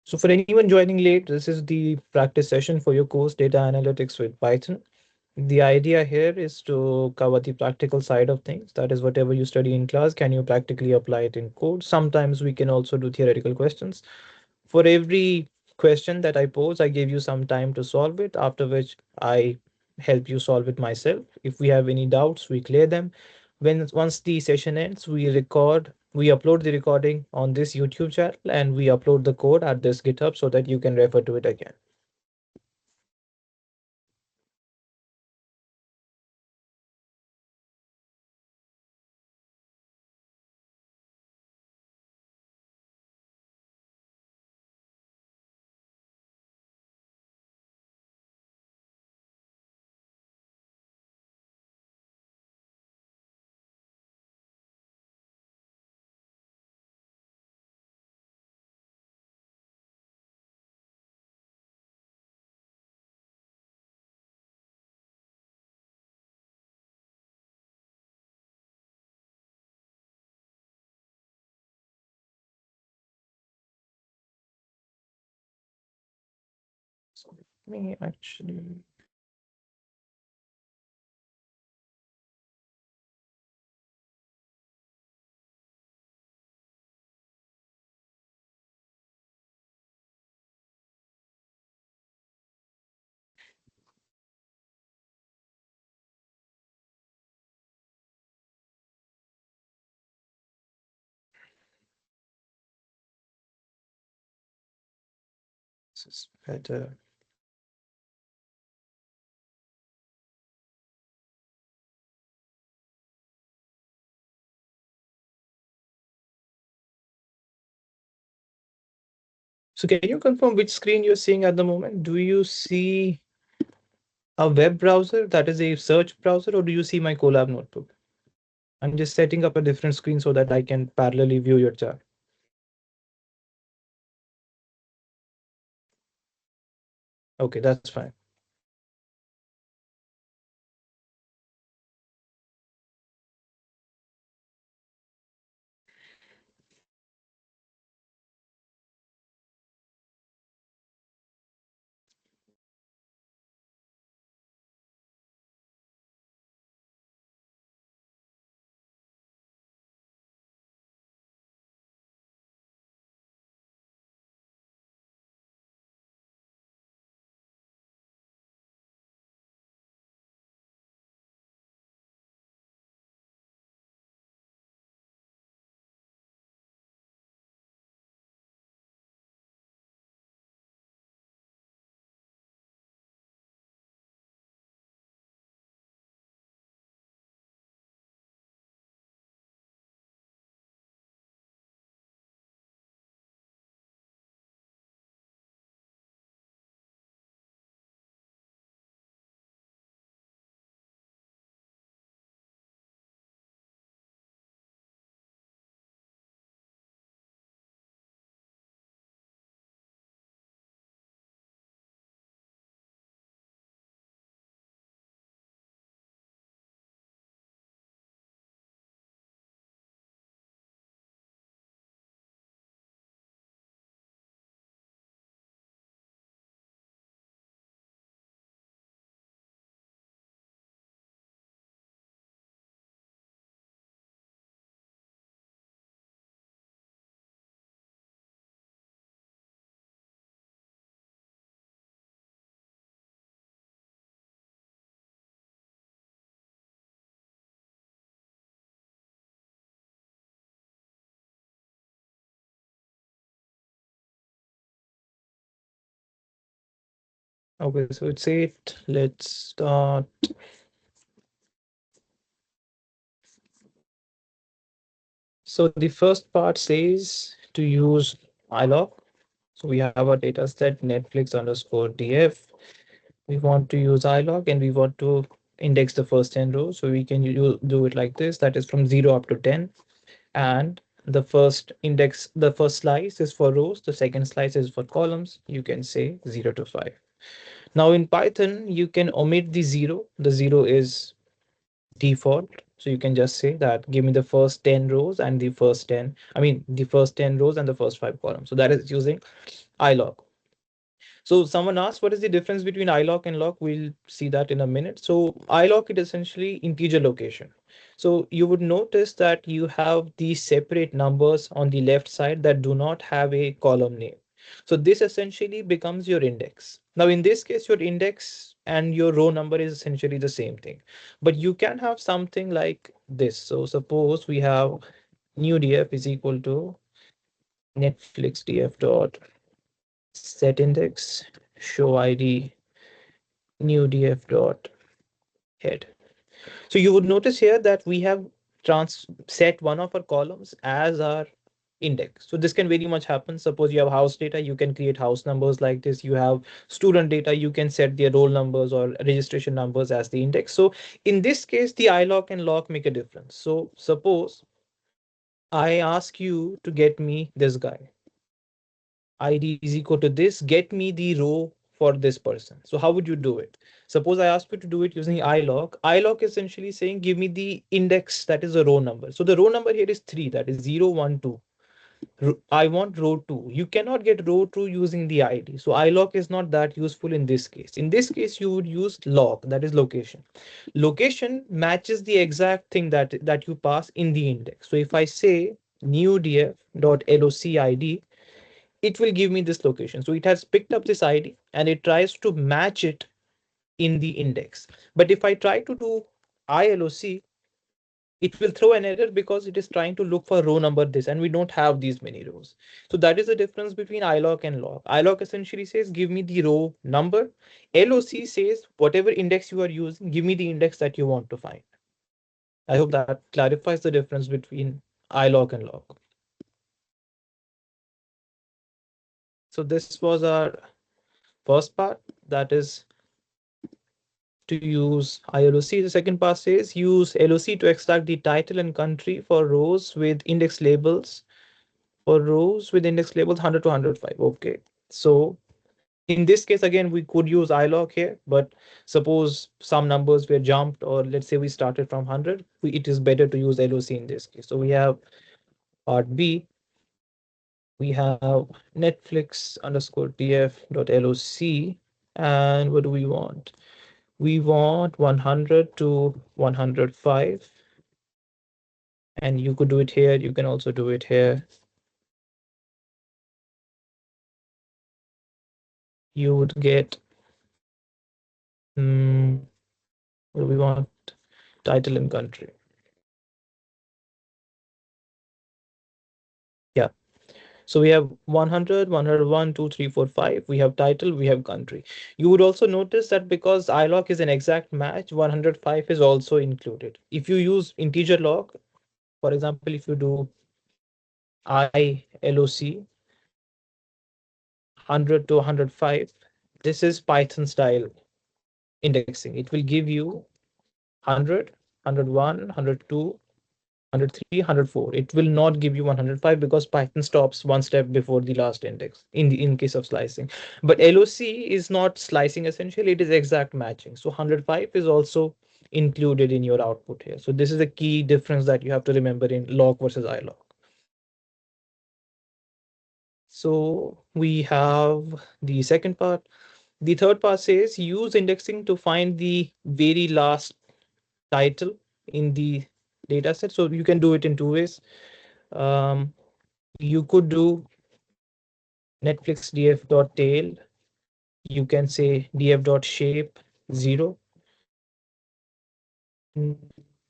So for anyone joining late, this is the practice session for your course Data Analytics with Python. The idea here is to cover the practical side of things. That is, whatever you study in class, can you practically apply it in code? Sometimes we can also do theoretical questions. For every question that I pose, I give you some time to solve it, after which I help you solve it myself. If we have any doubts, we clear them. Once the session ends, we upload the recording on this YouTube channel and we upload the code at this GitHub so that you can refer to it again. So let me actually. This is better. So can you confirm which screen you're seeing at the moment? Do you see a web browser that is a search browser, or do you see my Colab notebook? I'm just setting up a different screen so that I can parallelly view your chart. Okay, that's fine. Okay, so it's 8. Let's start. So the first part says to use iLog. So we have our data set Netflix underscore DF. We want to use iLog and we want to index the first 10 rows. So we can do it like this. That is from 0 up to 10. And the first index, the first slice is for rows. The second slice is for columns. You can say 0 to 5. Now in Python, you can omit the 0. The 0 is default. So you can just say that give me the first 10 rows and the first 10, I mean, the first 10 rows and the first 5 columns. So that is using iLog. So someone asked, what is the difference between iLock and lock? We'll see that in a minute. So iLock is essentially integer location. So you would notice that you have these separate numbers on the left side that do not have a column name. So this essentially becomes your index. Now in this case, your index and your row number is essentially the same thing, but you can have something like this. So suppose we have new df is equal to Netflix df dot set index show id new df dot head. So you would notice here that we have set one of our columns as our index. So this can very much happen. Suppose you have house data, you can create house numbers like this. You have student data, you can set their roll numbers or registration numbers as the index. So in this case, the iLock and lock make a difference. So suppose I ask you to get me this guy. ID is equal to this, get me the row for this person. So how would you do it? Suppose I ask you to do it using iLock. iLock is essentially saying, give me the index that is a row number. So the row number here is 3, that is 0, 1, 2. I want row 2. You cannot get row 2 using the ID. So iLock is not that useful in this case. In this case, you would use lock, that is location. Location matches the exact thing that you pass in the index. So if I say new df dot loc id, it will give me this location. So it has picked up this ID and it tries to match it in the index. But if I try to do ILOC, it will throw an error because it is trying to look for row number this, and we don't have these many rows. So that is the difference between iLock and lock. iLock essentially says, give me the row number. LOC says, whatever index you are using, give me the index that you want to find. I hope that clarifies the difference between iLock and lock. So this was our first part, that is to use ILOC. The second part says use LOC to extract the title and country for rows with index labels. For rows with index labels 100 to 105. Okay. So in this case, again, we could use iLock here, but suppose some numbers were jumped, or let's say we started from 100, it is better to use LOC in this case. So we have part B. We have Netflix underscore df dot loc. And what do we want? We want 100 to 105. And you could do it here. You can also do it here. You would get, what do we want? Title and country. Yeah. So we have 100, 101, 2, 3, 4, 5. We have title, we have country. You would also notice that because iLock is an exact match, 105 is also included. If you use integer lock, for example, if you do ILOC 100 to 105, this is Python style indexing. It will give you 100, 101, 102, 103, 104. It will not give you 105 because Python stops one step before the last index in case of slicing. But LOC is not slicing essentially, it is exact matching. So 105 is also included in your output here. So this is a key difference that you have to remember in lock versus iLock. So we have the second part. The third part says use indexing to find the very last title in the data set. So you can do it in two ways. You could do Netflix df.tail. You can say df.shape 0.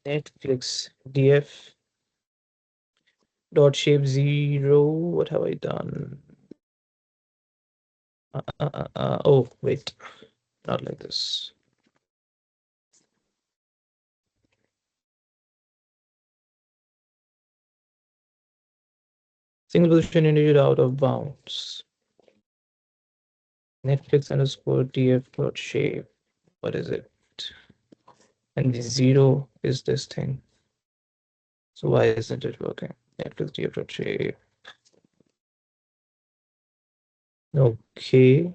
Netflix df.shape 0. What have I done? Oh, wait. not like this. Single position indeed out of bounds. Netflix underscore TF dot shape. What is it? And the 0 is this thing. So why isn't it working? Netflix TF dot shape. Okay,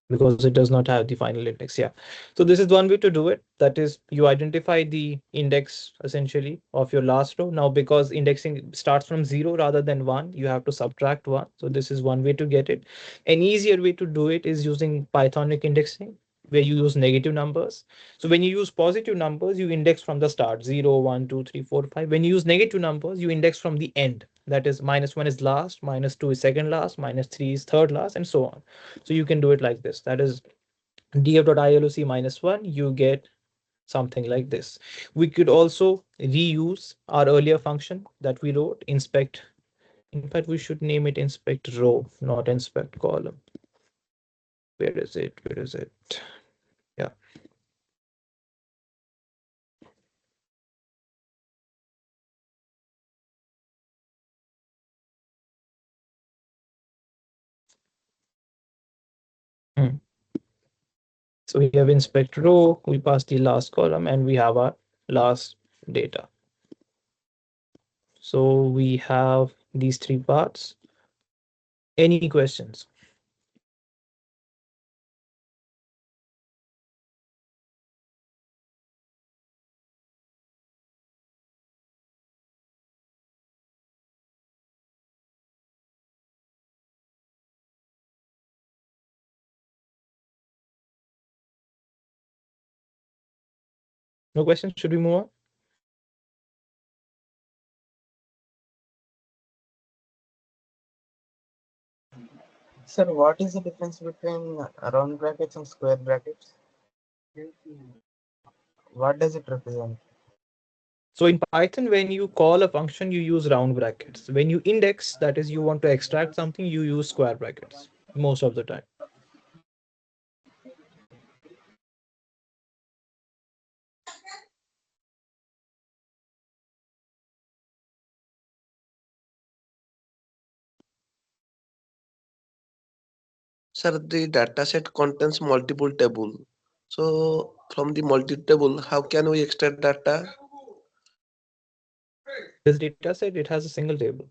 because it does not have the final index. Yeah. So this is one way to do it. That is, you identify the index essentially of your last row. Now, because indexing starts from 0 rather than 1, you have to subtract 1. So this is one way to get it. An easier way to do it is using Pythonic indexing, where you use negative numbers. So when you use positive numbers, you index from the start, 0, 1, 2, 3, 4, 5. When you use negative numbers, you index from the end. That is, -1 is last, -2 is second last, -3 is third last, and so on. So you can do it like this. That is df.iloc -1, you get something like this. We could also reuse our earlier function that we wrote, inspect. In fact, we should name it inspect row, not inspect column. Where is it? Where is it? Yeah. So we have inspect row, we pass the last column, and we have our last data. So we have these three parts. Any questions? No questions? Should we move on? Sir, what is the difference between round brackets and square brackets? What does it represent? So in Python, when you call a function, you use round brackets. When you index, that is, you want to extract something, you use square brackets most of the time. Sir, the data set contains multiple tables. So from the multi-table, how can we extract data? This data set, it has a single table.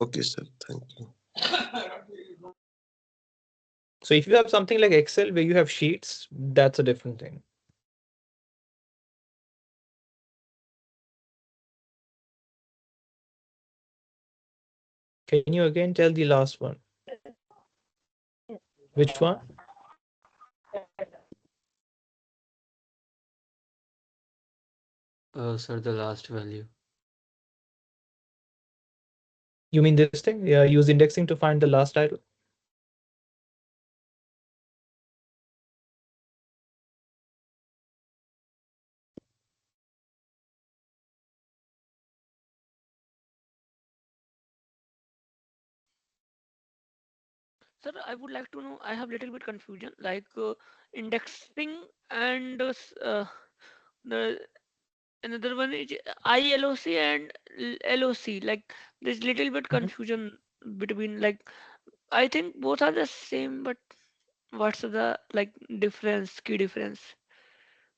Okay, sir. Thank you. So if you have something like Excel where you have sheets, that's a different thing. Can you again tell the last one? Which one? Sir, the last value. You mean this thing? Yeah, use indexing to find the last title. Sir, I would like to know, I have little bit confusion, like indexing and the another one is ILOC and LOC. Like there's little bit confusion between, like I think both are the same, but what's the like difference, key difference?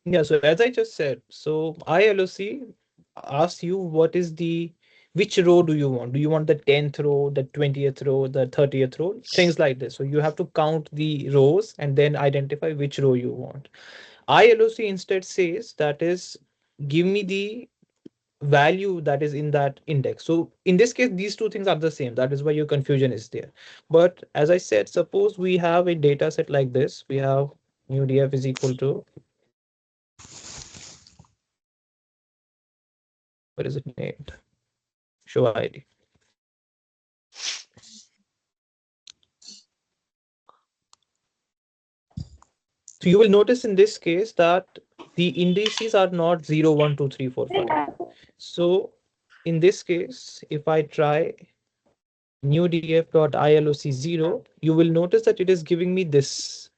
Yeah, so as I just said, so ILOC asks you what is the which row do you want? Do you want the 10th row, the 20th row, the 30th row? Things like this. So you have to count the rows and then identify which row you want. ILOC instead says that is give me the value that is in that index. So in this case, these two things are the same. That is why your confusion is there. But as I said, suppose we have a data set like this. We have new df is equal to, what is it named? Show ID. So you will notice in this case that the indices are not 0, 1, 2, 3, 4, 5. So in this case, if I try new df.iloc0, you will notice that it is giving me this,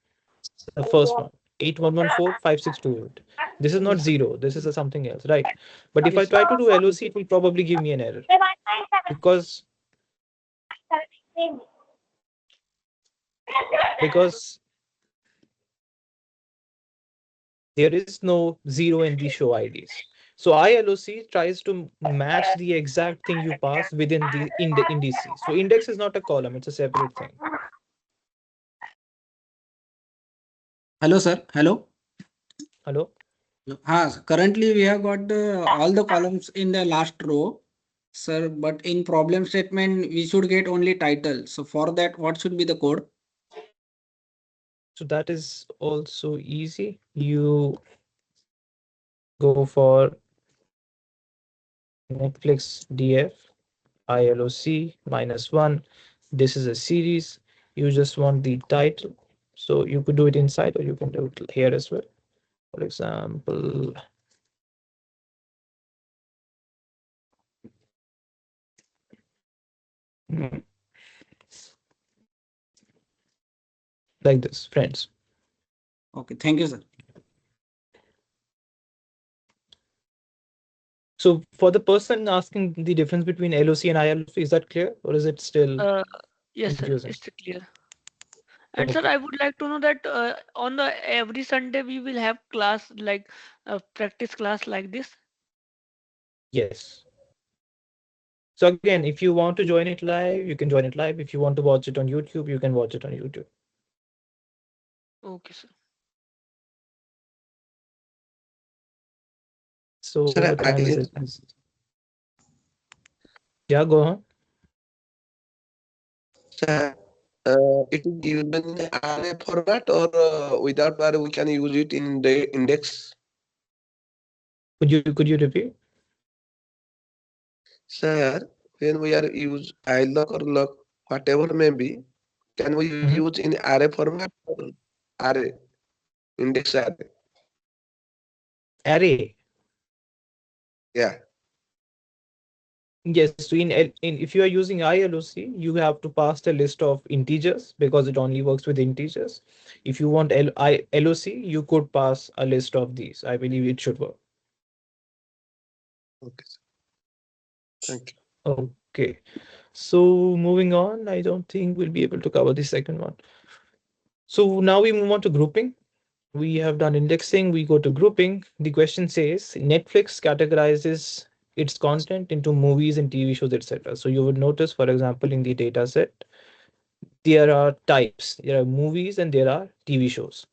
the first one, 81145628. This is not Yes, sir. 0, this is a something else, right? But if I Yes, sir. try to do LOC, it will probably give me an error because because there is no 0 in the show IDs. So ILOC tries to match the exact thing you pass within the indices. So index is not a column, it's a separate thing. Hello, sir. Hello. Hello? Currently we have got all the columns in the last row, sir. But in problem statement, we should get only title. So for that, what should be the code? So that is also easy. You go for Netflix DF ILOC -1. This is a series. You just want the title. So you could do it inside or you can do it here as well. For example, like this, friends. Okay, thank you, sir. So for the person asking the difference between LOC and ILOC, is that clear or is it still Yes, sir. confusing? It's clear. And sir, Okay. I would like to know that on the every Sunday we will have class like practice class like this. Yes. So again, if you want to join it live, you can join it live. If you want to watch it on YouTube, you can watch it on YouTube. Okay, sir. So Sir, what time is it? Yeah, go on. Sir, it is used in array format or without array we can use it in the index. Could you repeat? Sir, when we are use iLock or lock, whatever may be, can we use in array format or array, index array? Array. Yeah. Yes, so in if you are using ILOC, you have to pass the list of integers because it only works with integers. If you want LOC, you could pass a list of these. I believe it should work. Okay. Thank you. Okay. So moving on, I don't think we'll be able to cover the second one. So now we move on to grouping. We have done indexing, we go to grouping. The question says Netflix categorizes its content into movies and TV shows, etc. So you would notice, for example, in the data set, there are types. There are movies and there are TV shows.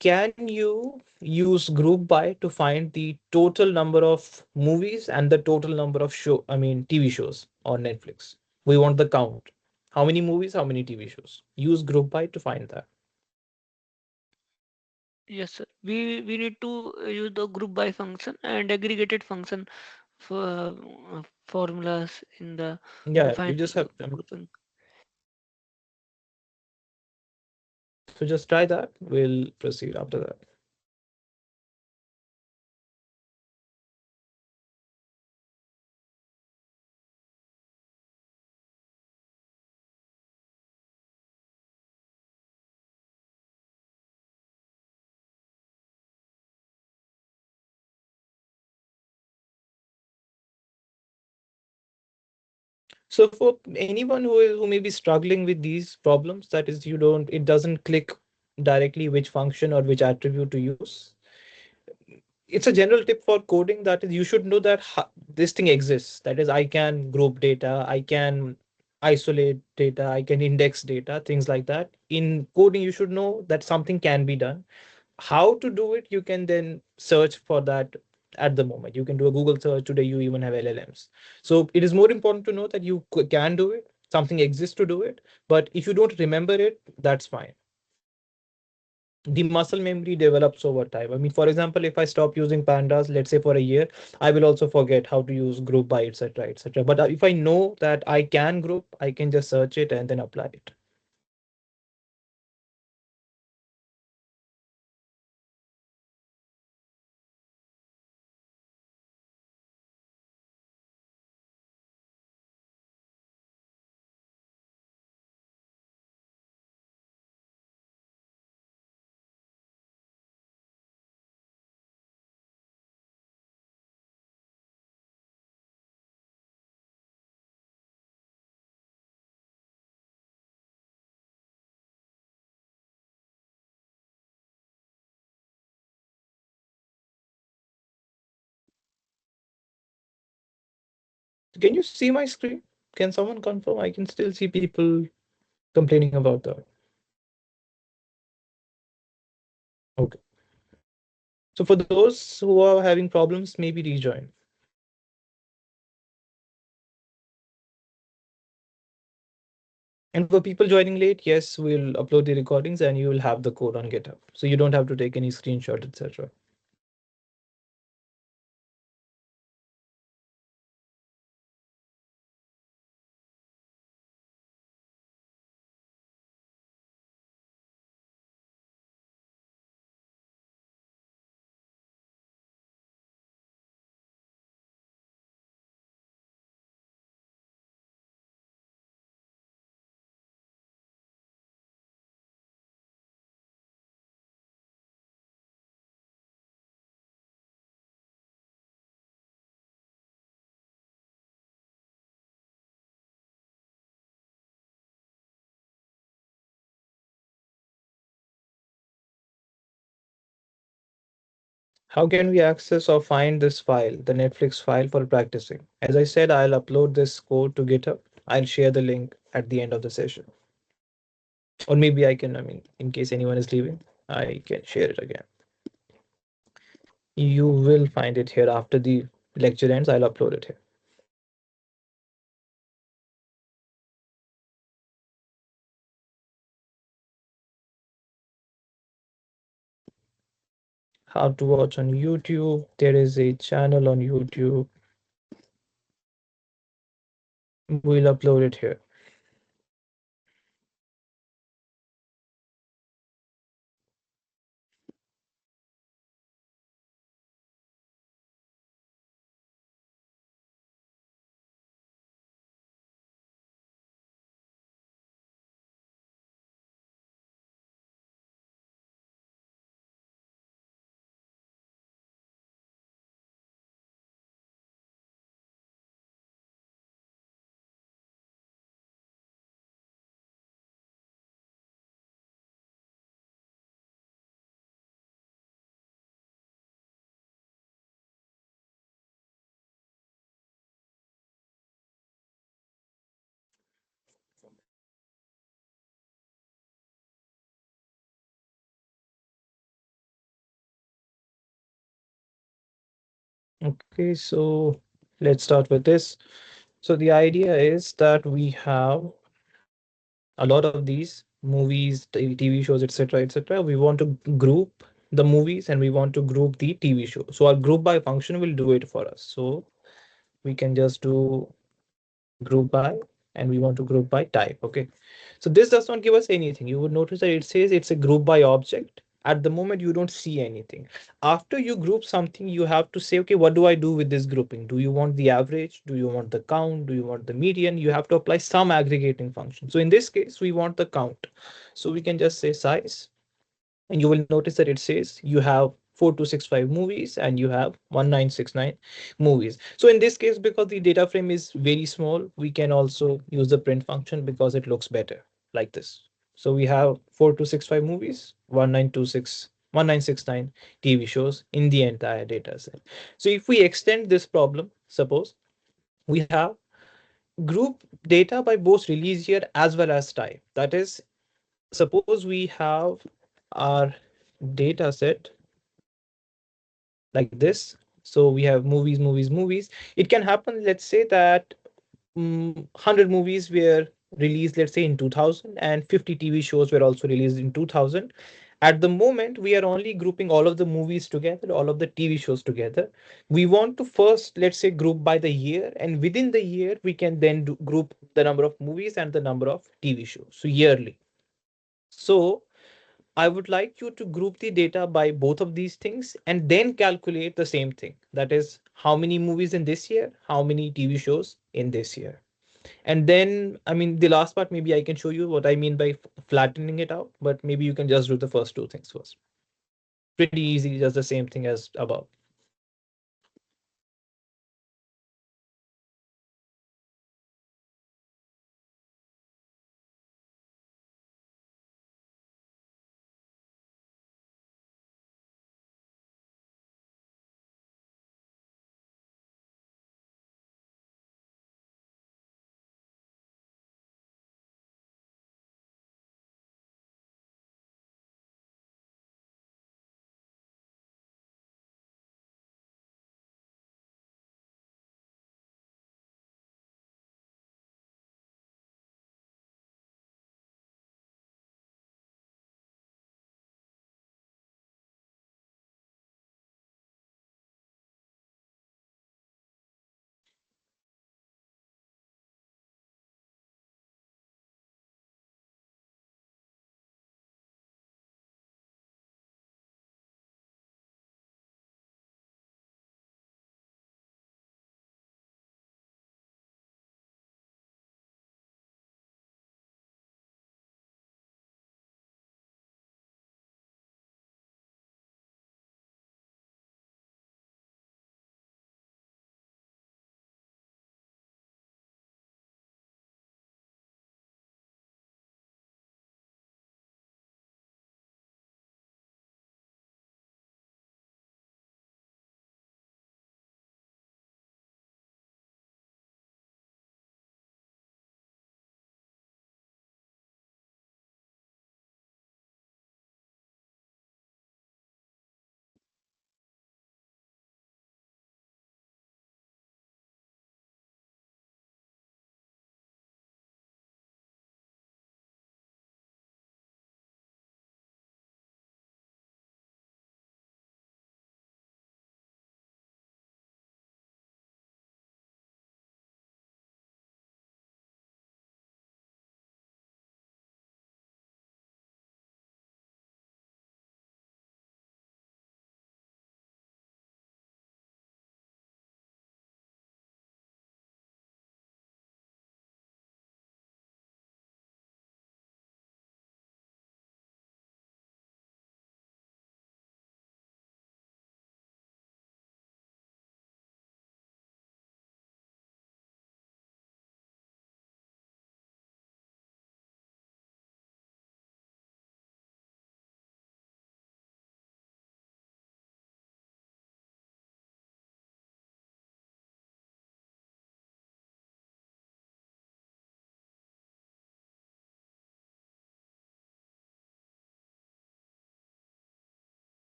Can you use group by to find the total number of movies and the total number of TV shows on Netflix? We want the count. How many movies, how many TV shows? Use group by to find that. Yes, sir. We need to use the group by function and aggregated function for formulas in the Yeah, you find just have grouping. so just try that. We'll proceed after that. So for anyone who may be struggling with these problems, that is, it doesn't click directly which function or which attribute to use. It's a general tip for coding, that is, you should know that this thing exists. That is, I can group data, I can isolate data, I can index data, things like that. In coding, you should know that something can be done. How to do it, you can then search for that at the moment. You can do a Google search. Today you even have LLMs. So it is more important to know that you can do it, something exists to do it. But if you don't remember it, that's fine. The muscle memory develops over time. I mean, for example, if I stop using pandas, let's say for a year, I will also forget how to use group by, etc., etc. But if I know that I can group, I can just search it and then apply it. Can you see my screen? Can someone confirm? I can still see people complaining about that. Okay. So for those who are having problems, maybe rejoin. And for people joining late, yes, we'll upload the recordings and you will have the code on GitHub. So you don't have to take any screenshot, etc. How can we access or find this file, the Netflix file for practicing? As I said, I'll upload this code to GitHub. I'll share the link at the end of the session. Or maybe I can, in case anyone is leaving, I can share it again. You will find it here after the lecture ends. I'll upload it here. How to watch on YouTube. There is a channel on YouTube. We'll upload it here. Okay, so let's start with this. So the idea is that we have a lot of these movies, TV shows, etc., etc. We want to group the movies and we want to group the TV show. So our group by function will do it for us. So we can just do group by, and we want to group by type. Okay, so this does not give us anything. You would notice that it says it's a group by object. At the moment you don't see anything. After you group something, you have to say, okay, what do I do with this grouping? Do you want the average? Do you want the count? Do you want the median? You have to apply some aggregating function. So in this case we want the count, so we can just say size, and you will notice that it says you have 4265 movies and you have 1969 movies. So in this case, because the data frame is very small, we can also use the print function because it looks better like this. So we have 4265 movies, 1969 TV shows in the entire data set. So if we extend this problem, suppose we have group data by both release year as well as type. That is, suppose we have our data set like this. So we have movies, movies, movies. It can happen, let's say that 100 movies were released, let's say in 2000, and 50 TV shows were also released in 2000. At the moment, we are only grouping all of the movies together, all of the TV shows together. We want to first, let's say, group by the year, and within the year, we can then group the number of movies and the number of TV shows. So yearly. So I would like you to group the data by both of these things and then calculate the same thing. That is, how many movies in this year, how many TV shows in this year. And then, the last part, maybe I can show you what I mean by flattening it out, but maybe you can just do the first two things first. Pretty easy, just the same thing as above.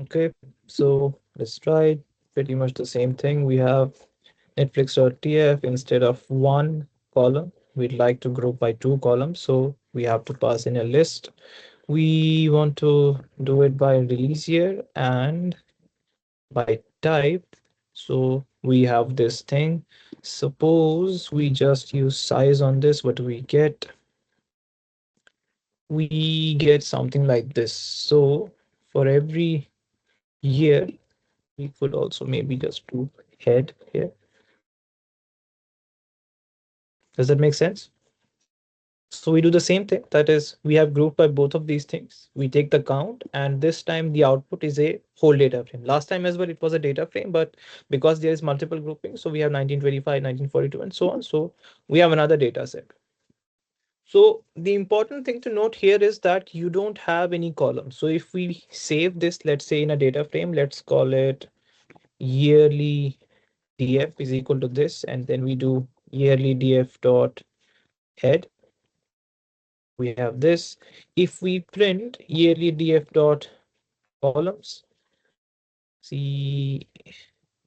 Okay, so let's try it. Pretty much the same thing. We have Netflix.tf. Instead of one column, we'd like to group by two columns. So we have to pass in a list. We want to do it by release year and by type. So we have this thing. Suppose we just use size on this. What do we get? We get something like this. So for every year, we could also maybe just do head here. Does that make sense? So we do the same thing. That is, we have grouped by both of these things. We take the count, and this time the output is a whole data frame. Last time as well, it was a data frame, but because there is multiple grouping, so we have 1925, 1942, and so on. So we have another data set. So the important thing to note here is that you don't have any columns. So if we save this, let's say in a data frame, let's call it yearly df is equal to this, and then we do yearly df dot head. We have this. If we print yearly df dot columns, see,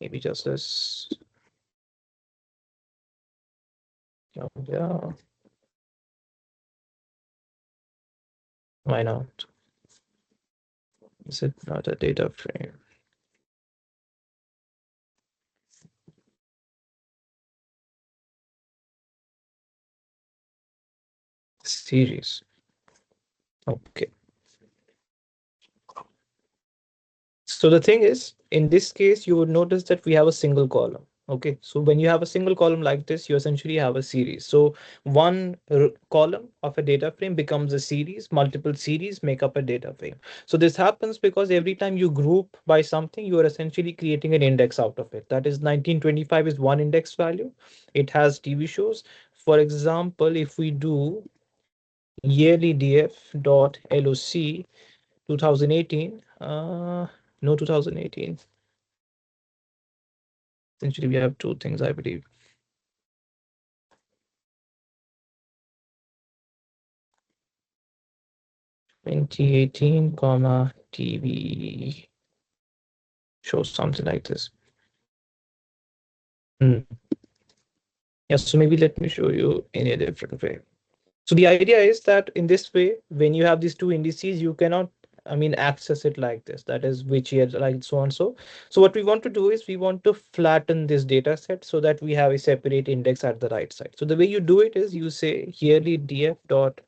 maybe just this. Yeah. Why not? Is it not a data frame? Series. Okay. So the thing is, in this case, you would notice that we have a single column. Okay, so when you have a single column like this, you essentially have a series. So one column of a data frame becomes a series, multiple series make up a data frame. So this happens because every time you group by something, you are essentially creating an index out of it. That is 1925 is one index value. It has TV shows. For example, if we do yearly df dot loc 2018, no 2018. Essentially, we have two things, I believe. (2018, TV) shows something like this. Yeah, so maybe let me show you in a different way. So the idea is that in this way, when you have these two indices, you cannot, access it like this. That is which year, like so and so. So what we want to do is we want to flatten this data set so that we have a separate index at the right side. So the way you do it is you say yearly df dot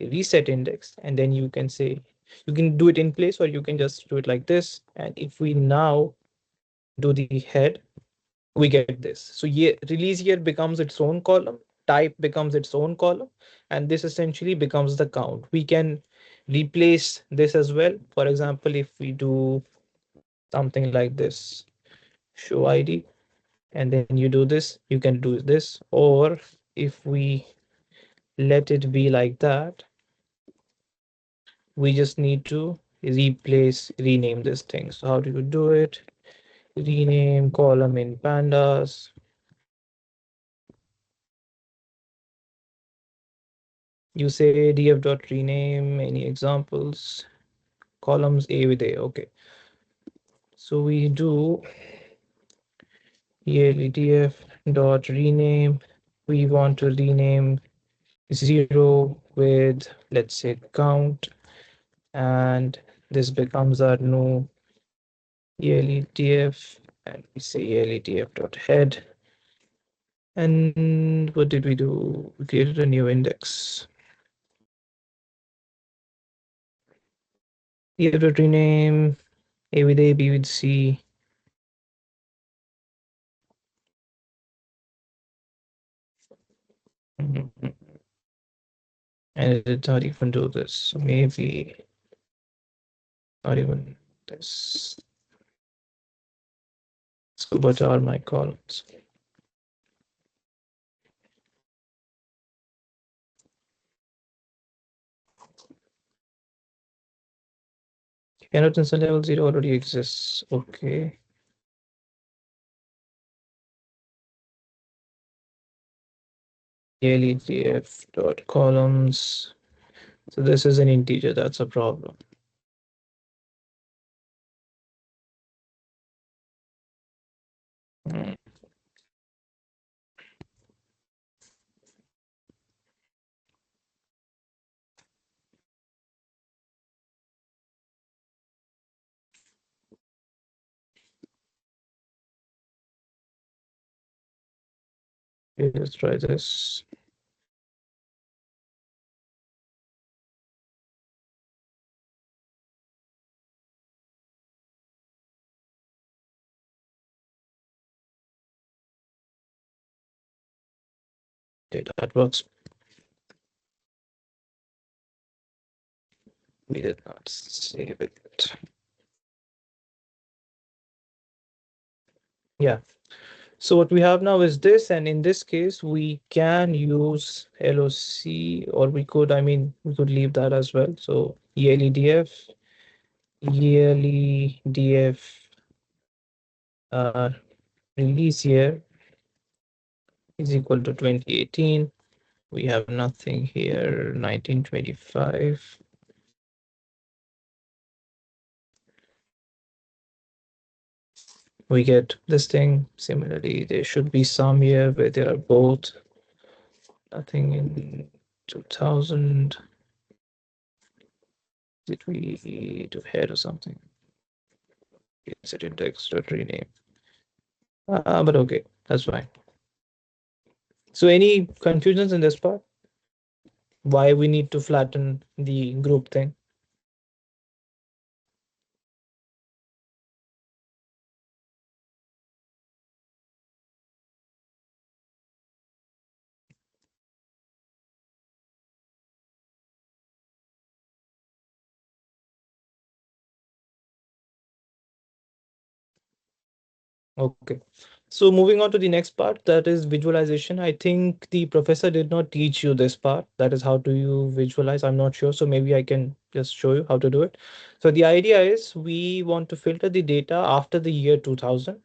reset index, and then you can say, you can do it in place or you can just do it like this. And if we now do the head, we get this. So release year becomes its own column, type becomes its own column, and this essentially becomes the count. We can replace this as well. For example, if we do something like this, show id, and then you do this, you can do this. Or if we let it be like that, we just need to rename this thing. So how do you do it? Rename column in pandas. You say df dot rename any examples, columns a with a. Okay, so we do yearly df dot rename. We want to rename 0 with, let's say, count, and this becomes our new yearly df, and we say yearly df dot head. And what did we do? We created a new index. You have to rename A with A, B with C. And it did not even do this. So maybe not even this. So what are my columns? Cannot insert level 0 already exists. Okay. Daily df dot columns. So this is an integer. That's a problem. Hmm. Let's try this. Okay, that works. We did not save it. Yeah. So what we have now is this, and in this case, we can use LOC, or we could, I mean, we could leave that as well. So ELEDF, ELEDF uh, release year is equal to 2018. We have nothing here, 1925. We get this thing. Similarly, there should be some here where there are both. Nothing in 2000. Did we do head or something? Set index dot rename. But okay, that's fine. So any confusions in this part? Why we need to flatten the group thing? Okay. So moving on to the next part, that is visualization. I think the professor did not teach you this part. That is how do you visualize? I'm not sure. So maybe I can just show you how to do it. So the idea is we want to filter the data after the year 2000.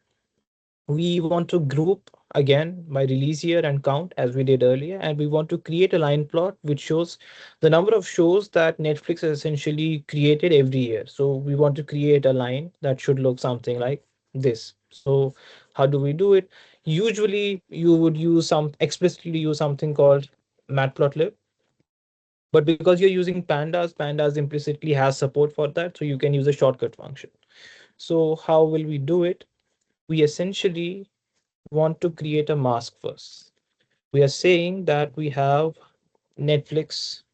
We want to group again by release year and count as we did earlier, and we want to create a line plot which shows the number of shows that Netflix has essentially created every year. So we want to create a line that should look something like this. So how do we do it? Usually you would use explicitly use something called matplotlib, but because you're using pandas implicitly has support for that, so you can use a shortcut function. So how will we do it? We essentially want to create a mask first. We are saying that we have Netflix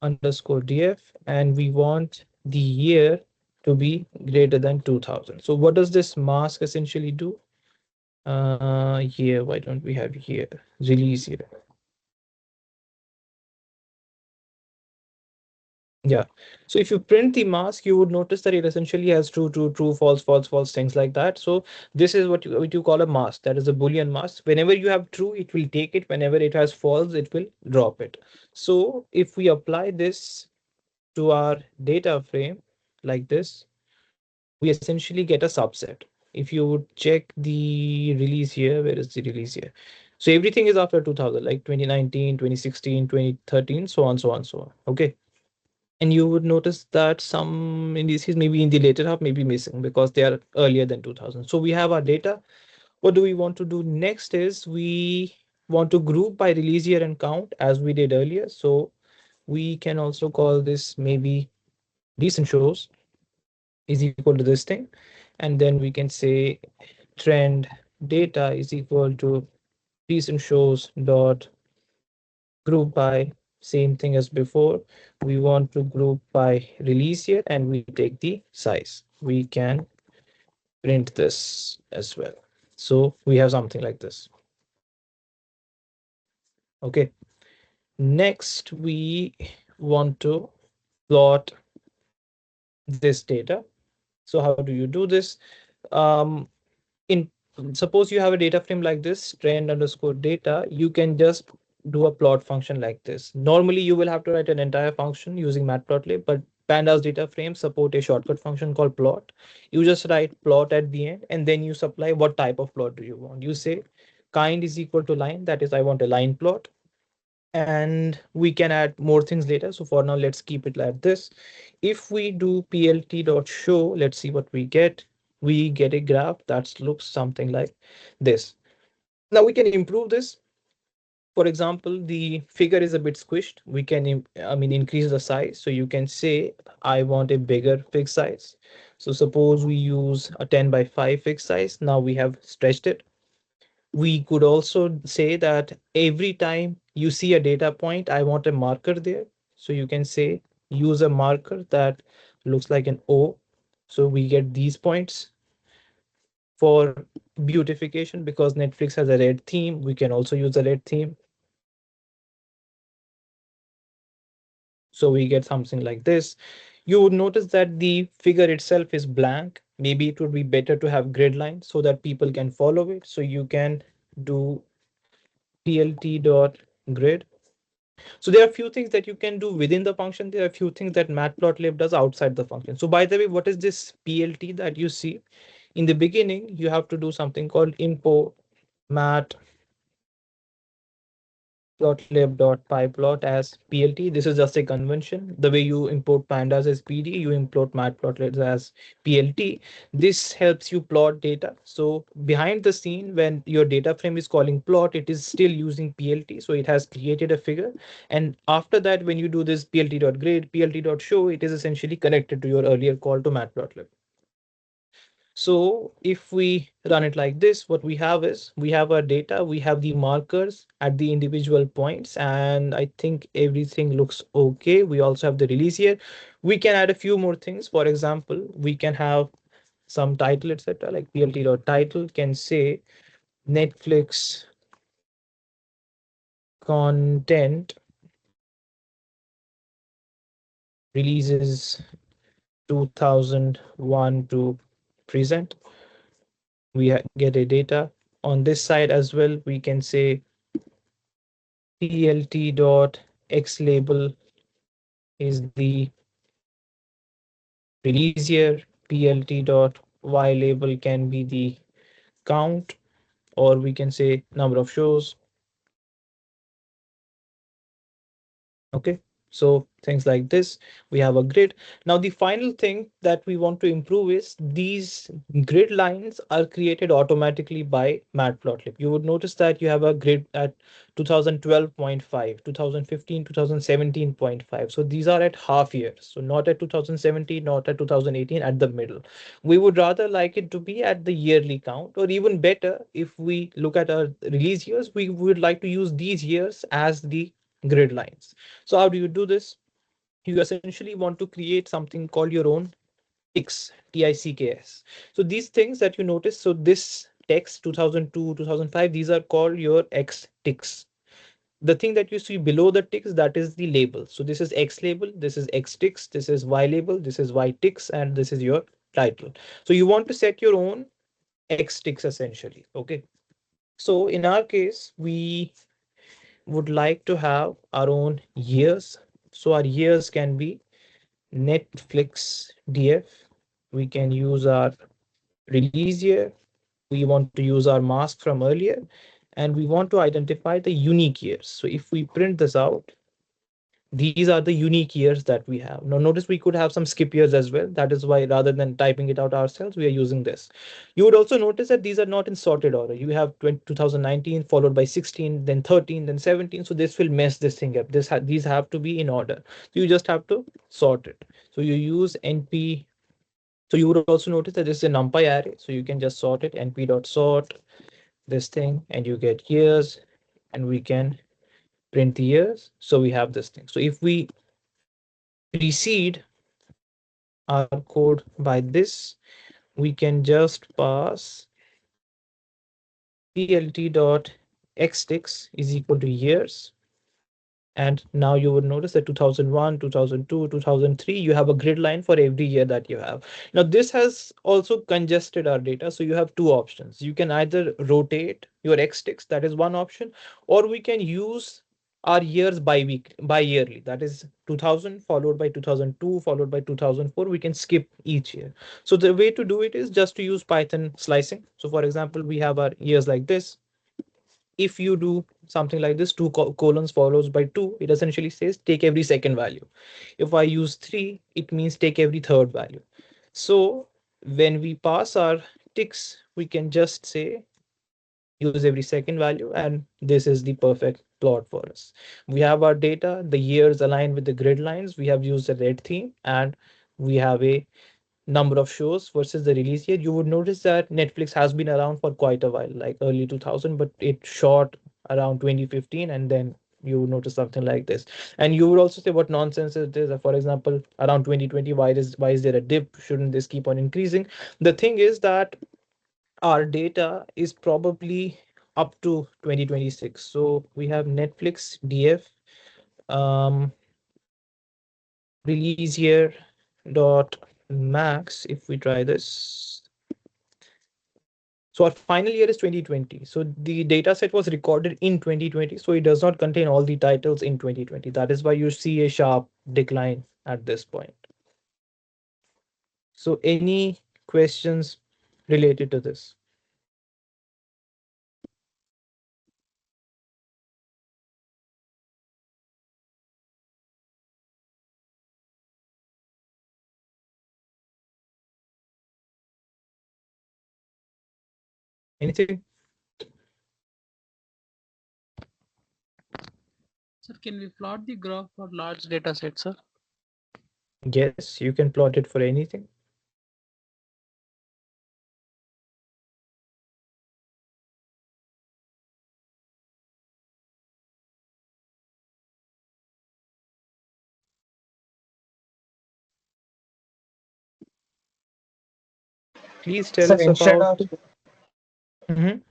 underscore df, and we want the year to be greater than 2000. So what does this mask essentially do? Year, why don't we have year? Release year. Yeah. So if you print the mask, you would notice that it essentially has true, true, true, false, false, false, things like that. So this is what you call a mask. That is a Boolean mask. Whenever you have true, it will take it. Whenever it has false, it will drop it. So if we apply this to our data frame like this, we essentially get a subset. If you would check the release here, where is the release here? So everything is after 2000, like 2019, 2016, 2013, so on, so on, so on. Okay. And you would notice that some indices maybe in the later half may be missing because they are earlier than 2000. So we have our data. What do we want to do next is we want to group by release year and count as we did earlier. So we can also call this maybe recent shows is equal to this thing. And then we can say trend data is equal to recent shows dot group by, same thing as before. We want to group by release year and we take the size. We can print this as well. So we have something like this. Okay. Next, we want to plot this data. So how do you do this? In Suppose you have a data frame like this, trend underscore data, you can just do a plot function like this. Normally, you will have to write an entire function using matplotlib, but pandas data frames support a shortcut function called plot. You just write plot at the end, and then you supply what type of plot do you want. You say kind is equal to line, that is, I want a line plot. And we can add more things later. So for now, let's keep it like this. If we do plt.show, let's see what we get. we get a graph that looks something like this. Now we can improve this. For example, the figure is a bit squished. We can, increase the size. So you can say, I want a bigger fixed size. So suppose we use a 10 by 5 fixed size. Now we have stretched it. We could also say that every time you see a data point, I want a marker there. So you can say, use a marker that looks like an O. So we get these points. For beautification, because Netflix has a red theme, we can also use a red theme. So we get something like this. You would notice that the figure itself is blank. Maybe it would be better to have grid lines so that people can follow it. So you can do plt.grid. So there are a few things that you can do within the function. There are a few things that matplotlib does outside the function. So by the way, what is this plt that you see? In the beginning, you have to do something called import mat matplotlib.pyplot as plt. This is just a convention. The way you import pandas as pd, you import matplotlib as plt. This helps you plot data. So behind the scene, when your data frame is calling plot, it is still using plt. So it has created a figure. And after that, when you do this plt.grade, plt.show, it is essentially connected to your earlier call to matplotlib. So if we run it like this, what we have is we have our data, we have the markers at the individual points, and I think everything looks okay. We also have the release here. We can add a few more things. For example, we can have some title, etc. Like plt.title can say Netflix content releases 2001 to present. We get a data. On this side as well, we can say plt.xlabel is the release year. plt.ylabel can be the count, or we can say number of shows. Okay, so things like this, we have a grid. Now the final thing that we want to improve is these grid lines are created automatically by matplotlib. You would notice that you have a grid at 2012.5, 2015, 2017.5. So these are at half years, so not at 2017, not at 2018, at the middle. We would rather like it to be at the yearly count, or even better, if we look at our release years, we would like to use these years as the grid lines. So how do you do this? You essentially want to create something called your own ticks, Ticks. So these things that you notice, so this text 2002, 2005, these are called your X ticks. The thing that you see below the ticks, that is the label. So this is X label, this is X ticks, this is Y label, this is Y ticks, and this is your title. So you want to set your own X ticks essentially. Okay. So in our case, we would like to have our own years. So our years can be Netflix DF. We can use our release year. We want to use our mask from earlier, and we want to identify the unique years. So if we print this out, these are the unique years that we have. Now notice we could have some skip years as well. That is why rather than typing it out ourselves, we are using this. You would also notice that these are not in sorted order. You have 2019 followed by 16, then 13, then 17. So this will mess this thing up. These have to be in order. So you just have to sort it. So you use np. So you would also notice that this is a numpy array. So you can just sort it, np.sort this thing, and you get years, and we can print the years. So we have this thing. So if we precede our code by this, we can just pass plt.xticks is equal to years. And now you would notice that 2001, 2002, 2003, you have a grid line for every year that you have. Now this has also congested our data. So you have two options. You can either rotate your xticks, that is one option, or we can use our years by yearly. That is 2000 followed by 2002 followed by 2004. We can skip each year. So the way to do it is just to use Python slicing. So for example, we have our years like this. If you do something like this, two colons follows by two, it essentially says take every second value. If I use three, it means take every third value. So when we pass our ticks, we can just say use every second value, and this is the perfect plot for us. We have our data, the years aligned with the grid lines. We have used a red theme, and we have a number of shows versus the release year. You would notice that Netflix has been around for quite a while, like early 2000, but it shot around 2015, and then you would notice something like this. And you would also say what nonsense is this. For example, around 2020, why is there a dip? Shouldn't this keep on increasing? The thing is that our data is probably up to 2026. So we have Netflix DF um, release year dot max. If we try this, so our final year is 2020. So the data set was recorded in 2020. So it does not contain all the titles in 2020. That is why you see a sharp decline at this point. So any questions related to this? Anything? Sir, can we plot the graph for large data sets, sir? Yes, you can plot it for anything. Please tell Sir, us about. Mhm.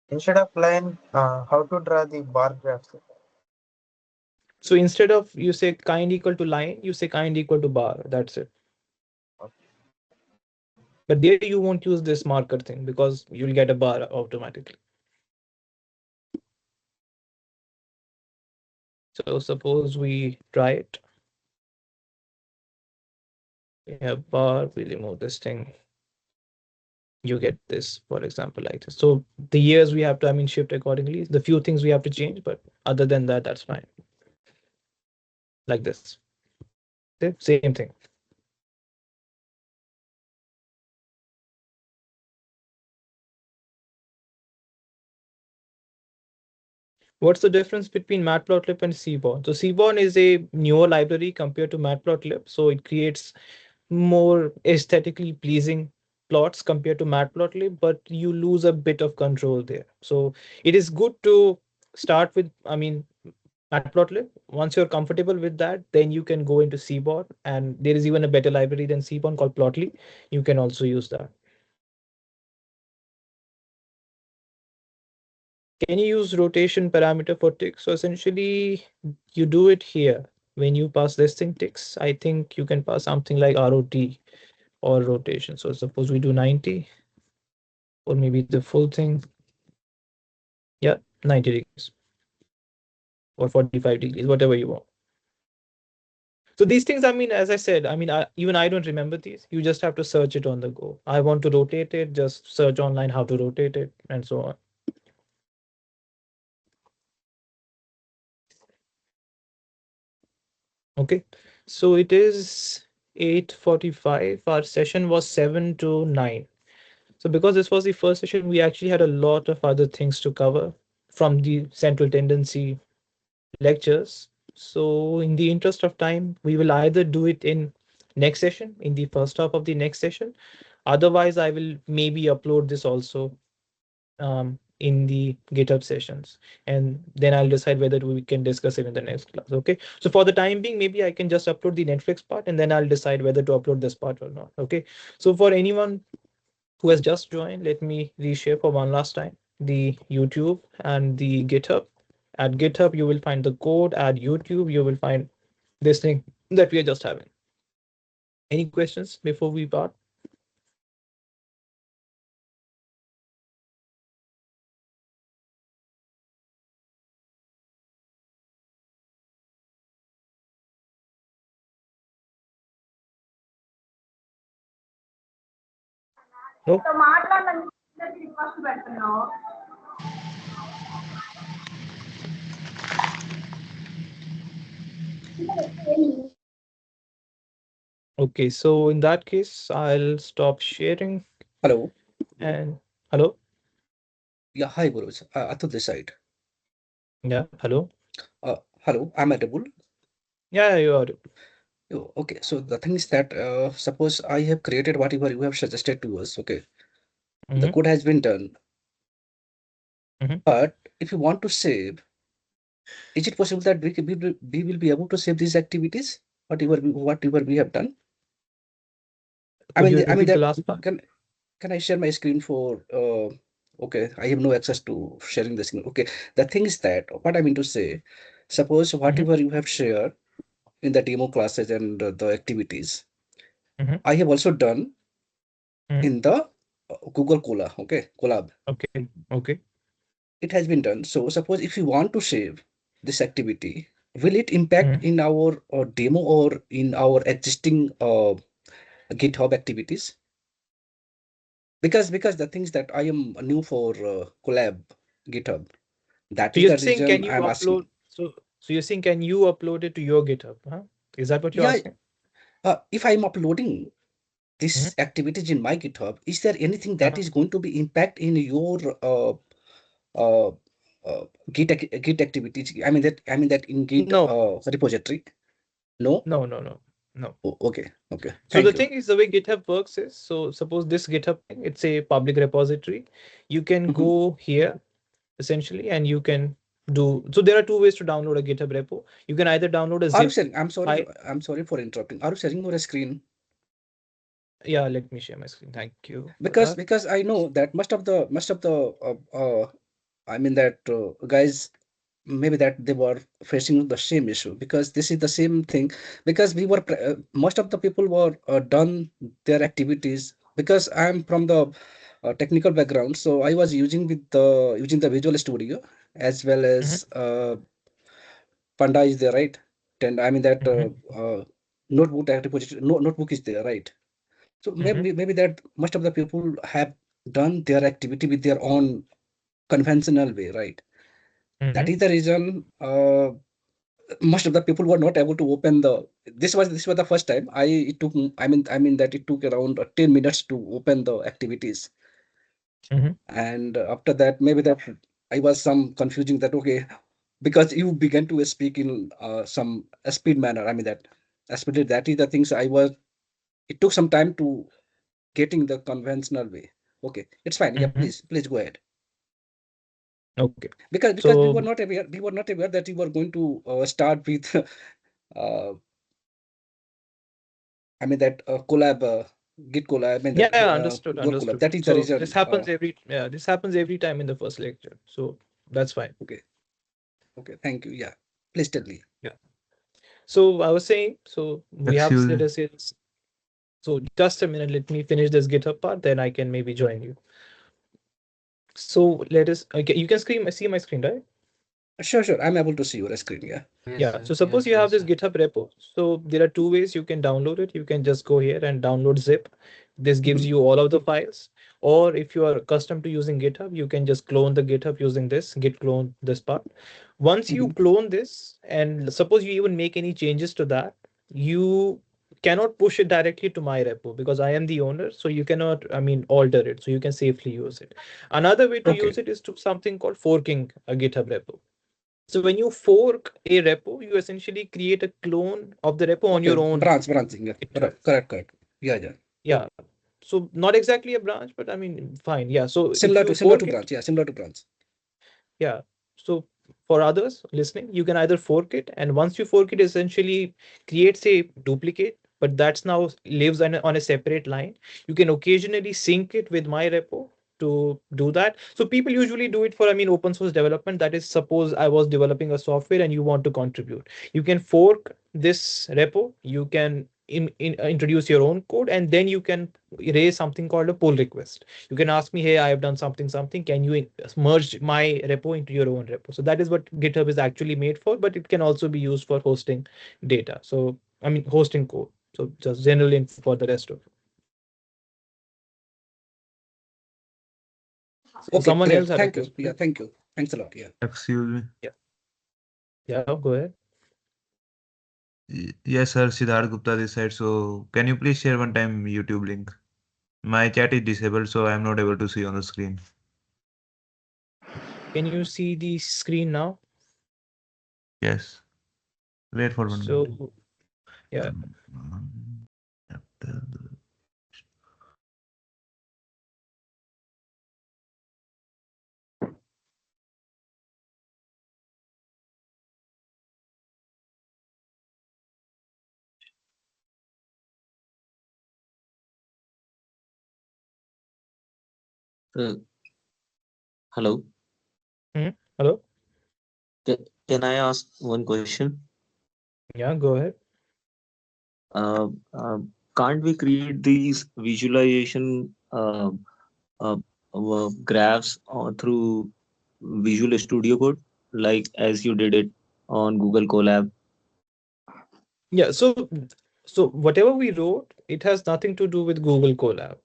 instead of line, how to draw the bar graph? Sir? So instead of you say kind equal to line, you say kind equal to bar. That's it. But there you won't use this marker thing because you'll get a bar automatically. So suppose we try it. We have bar, we remove this thing. You get this, for example, like this. So the years we have to, shift accordingly. The few things we have to change, but other than that, that's fine. Like this. Same thing. What's the difference between Matplotlib and Seaborn? So Seaborn is a newer library compared to Matplotlib. So it creates more aesthetically pleasing plots compared to Matplotlib, but you lose a bit of control there. So it is good to start with, Matplotlib. Once you're comfortable with that, then you can go into Seaborn, and there is even a better library than Seaborn called Plotly. You can also use that. Can you use rotation parameter for ticks? So essentially, you do it here. When you pass this thing ticks, I think you can pass something like ROT or rotation. So suppose we do 90, or maybe the full thing. Yeah, 90 degrees or 45 degrees, whatever you want. So these things, as I said, even I don't remember these. You just have to search it on the go. I want to rotate it, just search online how to rotate it, and so on. Okay, so it is 8:45. Our session was 7 to 9. So because this was the first session, we actually had a lot of other things to cover from the central tendency lectures. So in the interest of time, we will either do it in next session, in the first half of the next session. Otherwise, I will maybe upload this also in the GitHub sessions, and then I'll decide whether we can discuss it in the next class. Okay. So for the time being, maybe I can just upload the Netflix part, and then I'll decide whether to upload this part or not. Okay. So for anyone who has just joined, let me reshare for one last time the YouTube and the GitHub. At GitHub, you will find the code. At YouTube, you will find this thing that we are just having. Any questions before we part? No? Okay, so in that case, I'll stop sharing. Hello. And hello? Yeah, hi, Buruz. Atul this side. Yeah, hello? Hello, I'm audible. Yeah, you are. Okay, so the thing is that suppose I have created whatever you have suggested to us. Okay, the code has been done. But if you want to save, is it possible that we will be able to save these activities, whatever we have done? Could you repeat the that last part? can I share my screen for okay, I have no access to sharing the screen. Okay, the thing is that what I mean to say, suppose whatever you have shared in the demo classes and the activities, I have also done in the Google Colab. Okay, okay. It has been done. So suppose if you want to save this activity, will it impact in our demo or in our existing GitHub activities? Because the things that I am new for Collab GitHub. That So is you're the saying, reason can you I'm upload? asking. So you're saying, can you upload it to your GitHub? Huh? Is that what you're Yeah, asking? if I'm uploading this activities in my GitHub, is there anything that is going to be impact in your uh, Git activities? I mean that in Git No. repository. No. No. Oh, okay. So the Thank you. thing is, the way GitHub works is, so suppose this GitHub thing, it's a public repository. You can go here essentially, and you can do. So there are two ways to download a GitHub repo. You can either download a Are you zip sharing? file. I'm sorry for interrupting. Are you sharing your screen? Yeah, let me share my screen. Thank you for that. Because I know that most of the I mean that guys maybe that they were facing the same issue, because this is the same thing, because we were most of the people were done their activities, because I'm from the technical background, so I was using the Visual Studio as well as Panda is there, right? And I mean that notebook repository, notebook is there, right? So maybe that most of the people have done their activity with their own conventional way, right? That is the reason most of the people were not able to open the. This was the first time it took. I mean that it took around 10 minutes to open the activities, and after that maybe that I was some confusing that okay, because you began to speak in some speed manner. I mean that speed, that is the things I was. It took some time to getting the conventional way. Okay, it's fine. Yeah, please go ahead. Okay. Because we were not aware that you were going to start with I mean that collab, Git collab, I mean that Yeah, understood. Google collab. Understood. That is the So reason. this happens every time in the first lecture. So that's fine. Okay. Thank you. Yeah. Please tell me. Yeah. So I was saying, so we have Excuse me. status. So just a minute, let me finish this GitHub part, then I can maybe join you. So let us. Okay, you can see my screen, right? Sure. I'm able to see your screen. Yeah. Yeah. So suppose you have this GitHub repo. So there are two ways you can download it. You can just go here and download zip. This gives you all of the files. Or if you are accustomed to using GitHub, you can just clone the GitHub using this git clone this part. Once you clone this, and suppose you even make any changes to that, you cannot push it directly to my repo because I am the owner. So you cannot, alter it. So you can safely use it. Another way to use it is to something called forking a GitHub repo. So when you fork a repo, you essentially create a clone of the repo on your own. Branching. Yeah. Correct. Yeah. Yeah. So not exactly a branch, but fine. Yeah. So if Similar you to fork branch. Yeah. Similar to branch. Yeah. So for others listening, you can either fork it, and once you fork it, essentially creates a duplicate, but that's now lives on a separate line. You can occasionally sync it with my repo to do that. So people usually do it for, open source development. That is, suppose I was developing a software and you want to contribute. You can fork this repo. You can introduce your own code, and then you can raise something called a pull request. You can ask me, hey, I have done something. Can you merge my repo into your own repo? So that is what GitHub is actually made for, but it can also be used for hosting data. So, hosting code. So just generally for the rest of it. So Okay, someone great. else had a Thank you. question. Yeah, thank you. Thanks a lot. Yeah. Excuse me. Yeah. Yeah, go ahead. Yes, sir. Siddharth Gupta this side. So, can you please share one time YouTube link? My chat is disabled, so I'm not able to see on the screen. Can you see the screen now? Yes. Wait for 1 minute. So, yeah. Uh, Hello. Hello? Can I ask one question? Yeah, go ahead. Uh, uh, can't we create these visualization graphs through Visual Studio Code, like as you did it on Google Colab? Yeah, so whatever we wrote, it has nothing to do with Google Colab.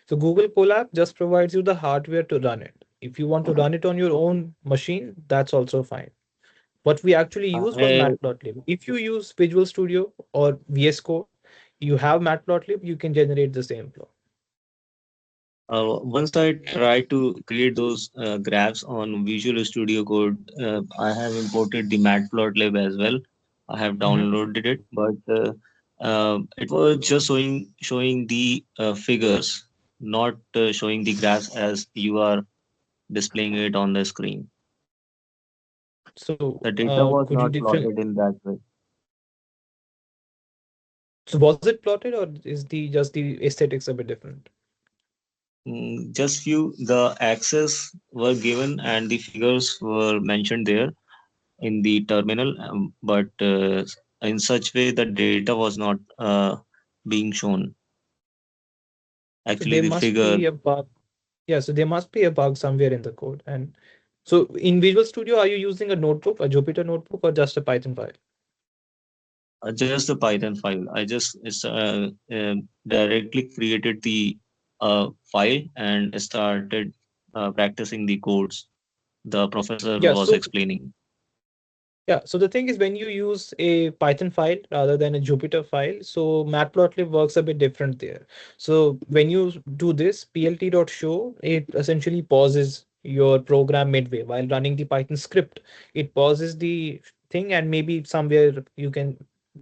So Google Colab just provides you the hardware to run it. If you want to run it on your own machine, that's also fine. What we actually used was I Matplotlib. If you use Visual Studio or VS Code, you have Matplotlib, you can generate the same flow. Once I tried to create those graphs on Visual Studio Code, I have imported the Matplotlib as well. I have downloaded it, but it was just showing the figures, not showing the graphs as you are displaying it on the screen. So The data was could you not different? plotted in that way. So was it plotted or is the just the aesthetics a bit different? Just few the axes were given and the figures were mentioned there in the terminal, but in such way the data was not being shown. So Actually, there the must figure be a bug. Yeah, so there must be a bug somewhere in the code. And so in Visual Studio, are you using a notebook, a Jupyter notebook, or just a Python file? just the Python file. I just directly created the file and started practicing the codes the professor Yeah, was so explaining. yeah, so the thing is when you use a Python file rather than a Jupyter file, so Matplotlib works a bit different there. So when you do this plt.show, it essentially pauses your program midway while running the Python script. It pauses the thing and maybe somewhere you can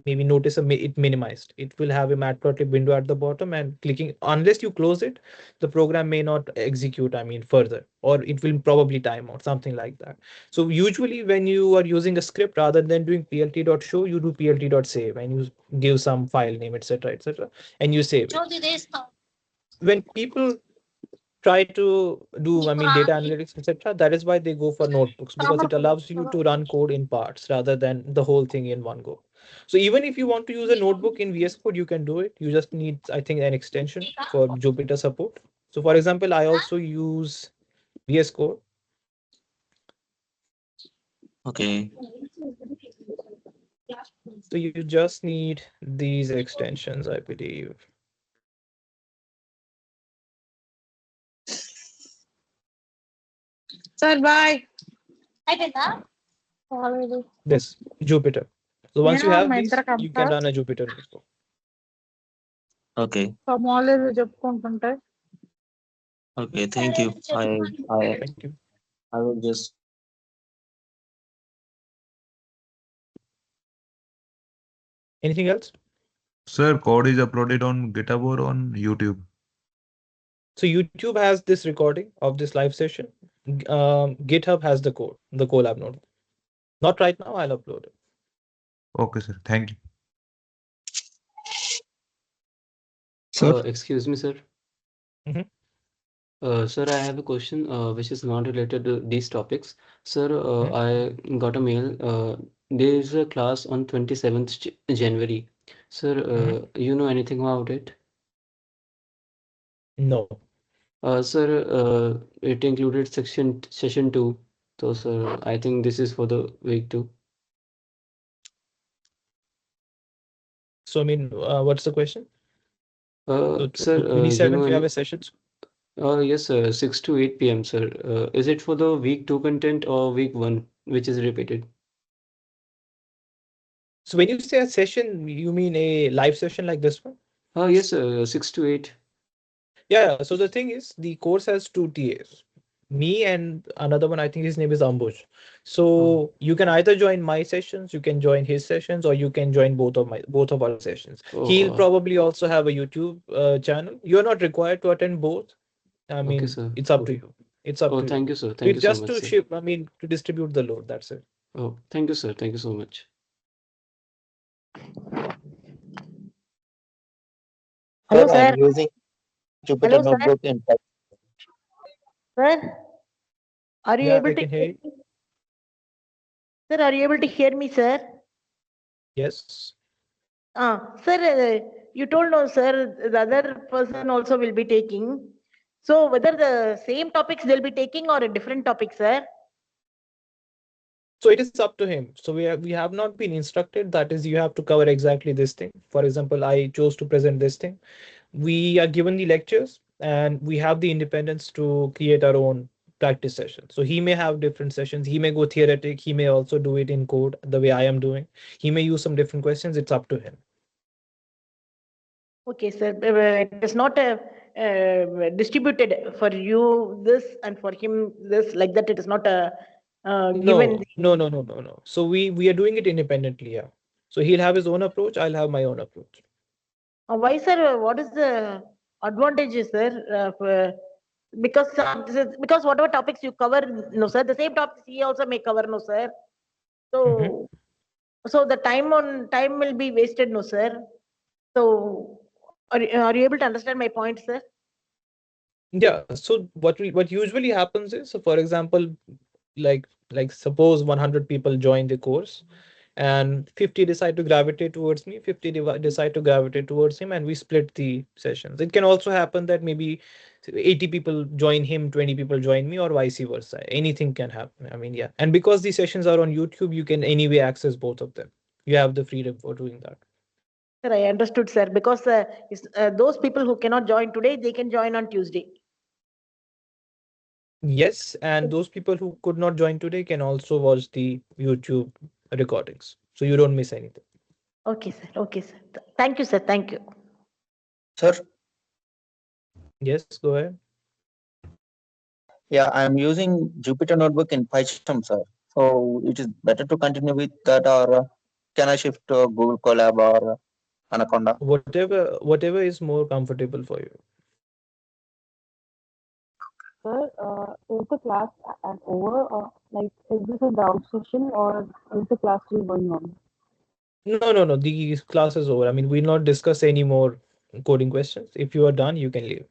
maybe notice it minimized. It will have a Matplotlib window at the bottom and clicking unless you close it, the program may not execute, I mean, further, or it will probably time out, something like that. So usually when you are using a script rather than doing plt.show, you do plt.save and you give some file name, etc., etc., and you save it. When people try to do, I mean, data analytics, etc., that is why they go for notebooks because it allows you to run code in parts rather than the whole thing in one go. So even if you want to use a notebook in VS Code, you can do it. You just need, I think, an extension for Jupyter support. So for example, I also use VS Code. Okay. So you just need these extensions, I believe. Sir, bye. This Jupyter. So once you నేను have మా these, ఇద్దరు you can కంప run a Jupyter notebook. Okay. మామూలు చెప్పుకుంటుంటే Okay. Thank you. Thank you. I will just Anything else? Sir, code is uploaded on GitHub or on YouTube. So YouTube has this recording of this live session. GitHub has the code, the Colab node. Not right now, I'll upload it. Okay, sir. Thank you. Excuse me, sir. Mhm. Sir, I have a question which is not related to these topics. Sir, Mhm. I got a mail. There is a class on 27th January. Sir, Mhm. you know anything about it? No. Sir, it included session 2. So, sir, I think this is for the week 2. So I mean, what's the question? So Sir, you 27th, know you have any? a session. Yes, sir, 6 to 8 p.m., sir. Is it for the week 2 content or week 1, which is repeated? So when you say a session, you mean a live session like this one? Yes, 6 to 8. Yeah. So the thing is, the course has two TAs, me and another one. I think his name is Ambuj. So you can either join my sessions, you can join his sessions, or you can join both of our sessions. He'll Oh, probably also have a YouTube channel. You're not required to attend both. I okay, mean, sir. it's up to you. It's up Oh, to you. thank you, sir. Thank It's you so just much, to sir. ship. I mean, to distribute the load. That's it. Oh, thank you, sir. Thank you so much. Hello, Sir, I sir. am using Jupyter Hello, sir. Notebook in Python. Sir, are you Yeah, able I to can hear hear you. me? Sir, are you able to hear me, sir? Yes. Sir, you told no, sir. The other person also will be taking. So whether the same topics they'll be taking or a different topic, sir? So it is up to him. So we have not been instructed. That is, you have to cover exactly this thing. For example, I chose to present this thing. We are given the lectures and we have the independence to create our own practice session. So he may have different sessions. He may go theoretic. He may also do it in code the way I am doing. He may use some different questions. It's up to him. Okay, sir. It is not distributed for you this and for him this like that. It is not given. No. So we are doing it independently. Yeah. So he'll have his own approach. I'll have my own approach. Why, sir? What is the advantages, sir? Because whatever topics you cover, no, sir. The same topics he also may cover, no, sir. So so the time will be wasted, no, sir. So are you able to understand my point, sir? Yeah. So what usually happens is, so for example, like suppose 100 people join the course and 50 decide to gravitate towards me, 50 decide to gravitate towards him, and we split the sessions. It can also happen that maybe 80 people join him, 20 people join me, or vice versa. Anything can happen. I mean, yeah. And because these sessions are on YouTube, you can anyway access both of them. You have the freedom for doing that. Sir, I understood, sir. Because those people who cannot join today, they can join on Tuesday. Yes, and those people who could not join today can also watch the YouTube recordings. So you don't miss anything. Okay, sir. Okay, sir. Thank you, sir. Thank you. Sir, Yes, go ahead. yeah, I am using Jupyter Notebook in Python, sir. So it is better to continue with that, or can I shift to Google Colab or Anaconda? Whatever is more comfortable for you. Sir, is the class over, or like is this a doubt session, or is the class still going on? No. The class is over. I mean, we'll not discuss any more coding questions. If you are done, you can leave.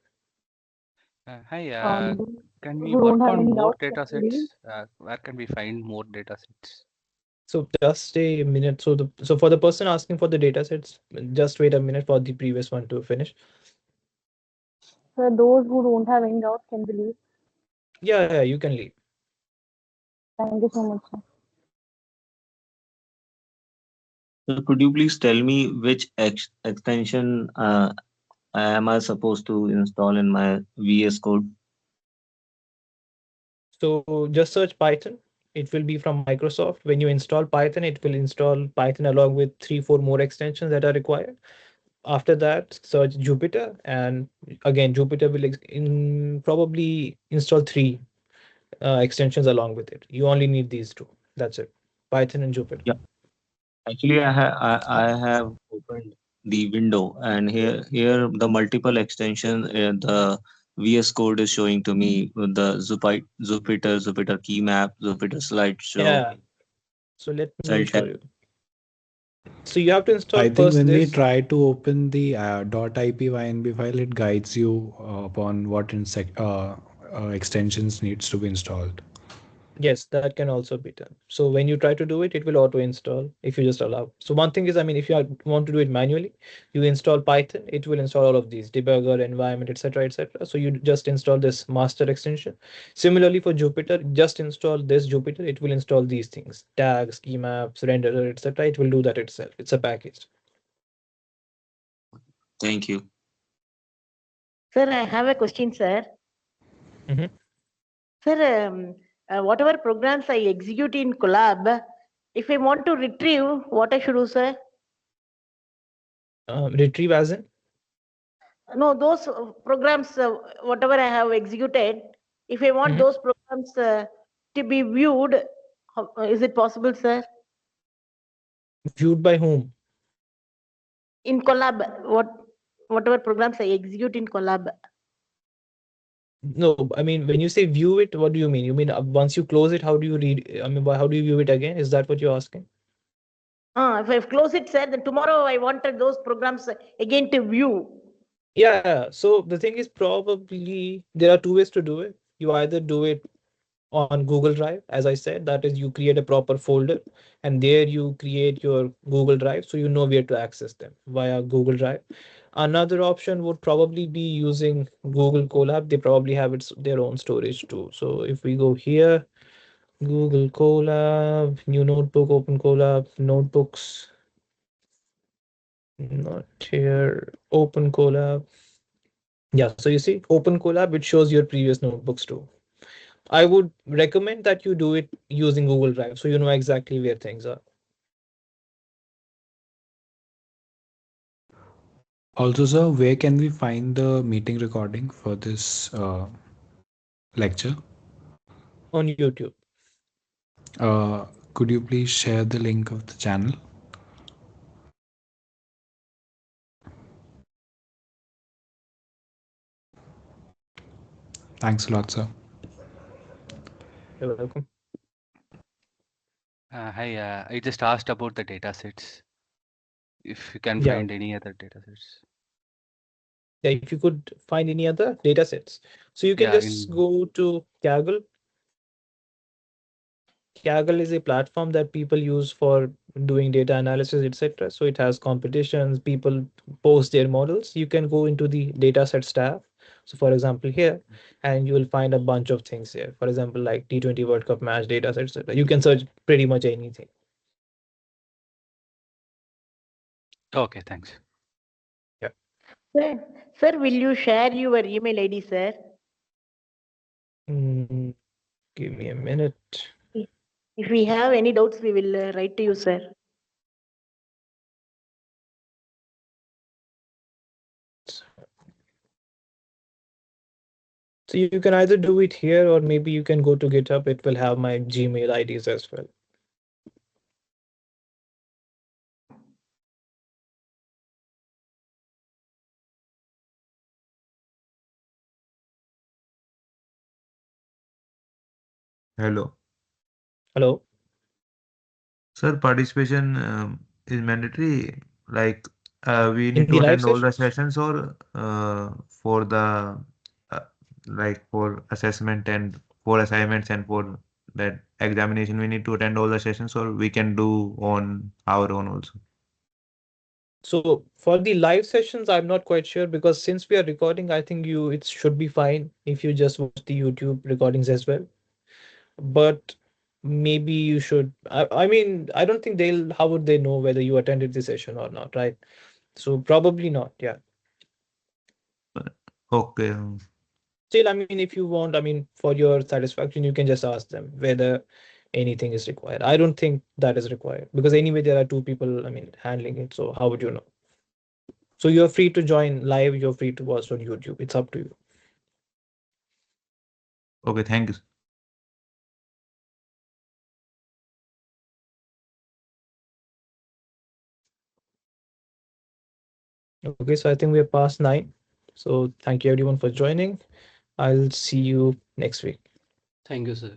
Hi, Those can we who don't work have on any more doubts can data leave. sets? Where can we find more data sets? So just a minute. So for the person asking for the data sets, just wait a minute for the previous one to finish. Sir, those who don't have any doubts can leave. Yeah, you can leave. Thank you so much, sir. So could you please tell me which extension am I supposed to install in my VS Code? So just search Python. It will be from Microsoft. When you install Python, it will install Python along with 3-4 more extensions that are required. After that, search Jupyter, and again, Jupyter will probably install 3 extensions along with it. You only need these 2. That's it. Python and Jupyter. Yeah, actually, I have opened the window, and here the multiple extension the VS Code is showing to me with the Jupyter key map, Jupyter slideshow, Yeah. So let me cell show tab. you. So you have to install I think first when we this. try to open the .ipynb file, it guides you upon what extensions needs to be installed. Yes, that can also be done. So when you try to do it, it will auto install if you just allow. So one thing is, I mean, if want to do it manually, you install Python, it will install all of these debugger, environment, etc., etc. So you just install this master extension. Similarly for Jupyter, just install this Jupyter. It will install these things: tags, key maps, renderer, etc. It will do that itself. It's a package. Thank you. Sir, I have a question, sir. Mhm. Sir, whatever programs I execute in Colab, If I want to retrieve, what I should do, sir? Retrieve as in? No, those programs, whatever I have executed, if I want those programs to be viewed, is it possible, sir? Viewed by whom? In Collab, whatever programs I execute in Collab. No, I mean, when you say view it, what do you mean? You mean once you close it, how do you read? I mean, how do you view it again? Is that what you're asking? If I close it, sir, then tomorrow I wanted those programs again to view. Yeah. So the thing is, probably there are two ways to do it. You either do it on Google Drive, as I said, that is, you create a proper folder and there you create your Google Drive so you know where to access them via Google Drive. Another option would probably be using Google Colab. They probably have their own storage too. So if we go here, Google Colab, new notebook, open Colab, notebooks, not here, open Colab. Yeah, so you see, open Colab, it shows your previous notebooks too. I would recommend that you do it using Google Drive so you know exactly where things are. Also, sir, where can we find the meeting recording for this lecture? On YouTube. Could you please share the link of the channel? Thanks a lot, sir. You're welcome. Hi, I just asked about the data sets. If you can Yeah. find any other data sets. Yeah, if you could find any other data sets. So you can Yeah, just go to Kaggle. Kaggle is a platform that people use for doing data analysis, etc. So it has competitions, people post their models. You can go into the datasets tab. So for example, here, and you will find a bunch of things here. For example, like T20 World Cup match datasets, etc. You can search pretty much anything. Okay, thanks. Yeah. Sir, will you share your email ID, sir? Give me a minute. If we have any doubts, we will write to you, sir. So you can either do it here or maybe you can go to GitHub. It will have my Gmail IDs as well. Hello. Hello. Sir, participation is mandatory. Like we In need the to live attend all the sessions? sessions, or for the uh, like for assessment and for assignments and for that examination, we need to attend all the sessions, or we can do on our own also. So for the live sessions, I'm not quite sure because since we are recording, I think it should be fine if you just watch the YouTube recordings as well. But maybe you should. I mean, I don't think how would they know whether you attended the session or not, right? So probably not. Yeah. Okay. Still, I mean, if you want, I mean, for your satisfaction, you can just ask them whether anything is required. I don't think that is required because anyway, there are two people, I mean, handling it. So how would you know? So you're free to join live. You're free to watch on YouTube. It's up to you. Okay. Thank you. Okay, so I think we're past 9. So thank you everyone for joining. I'll see you next week. Thank you, sir.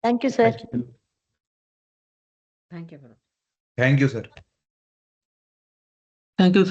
Thank you, sir. Thank you. Thank you. Thank you, sir. Thank you, sir.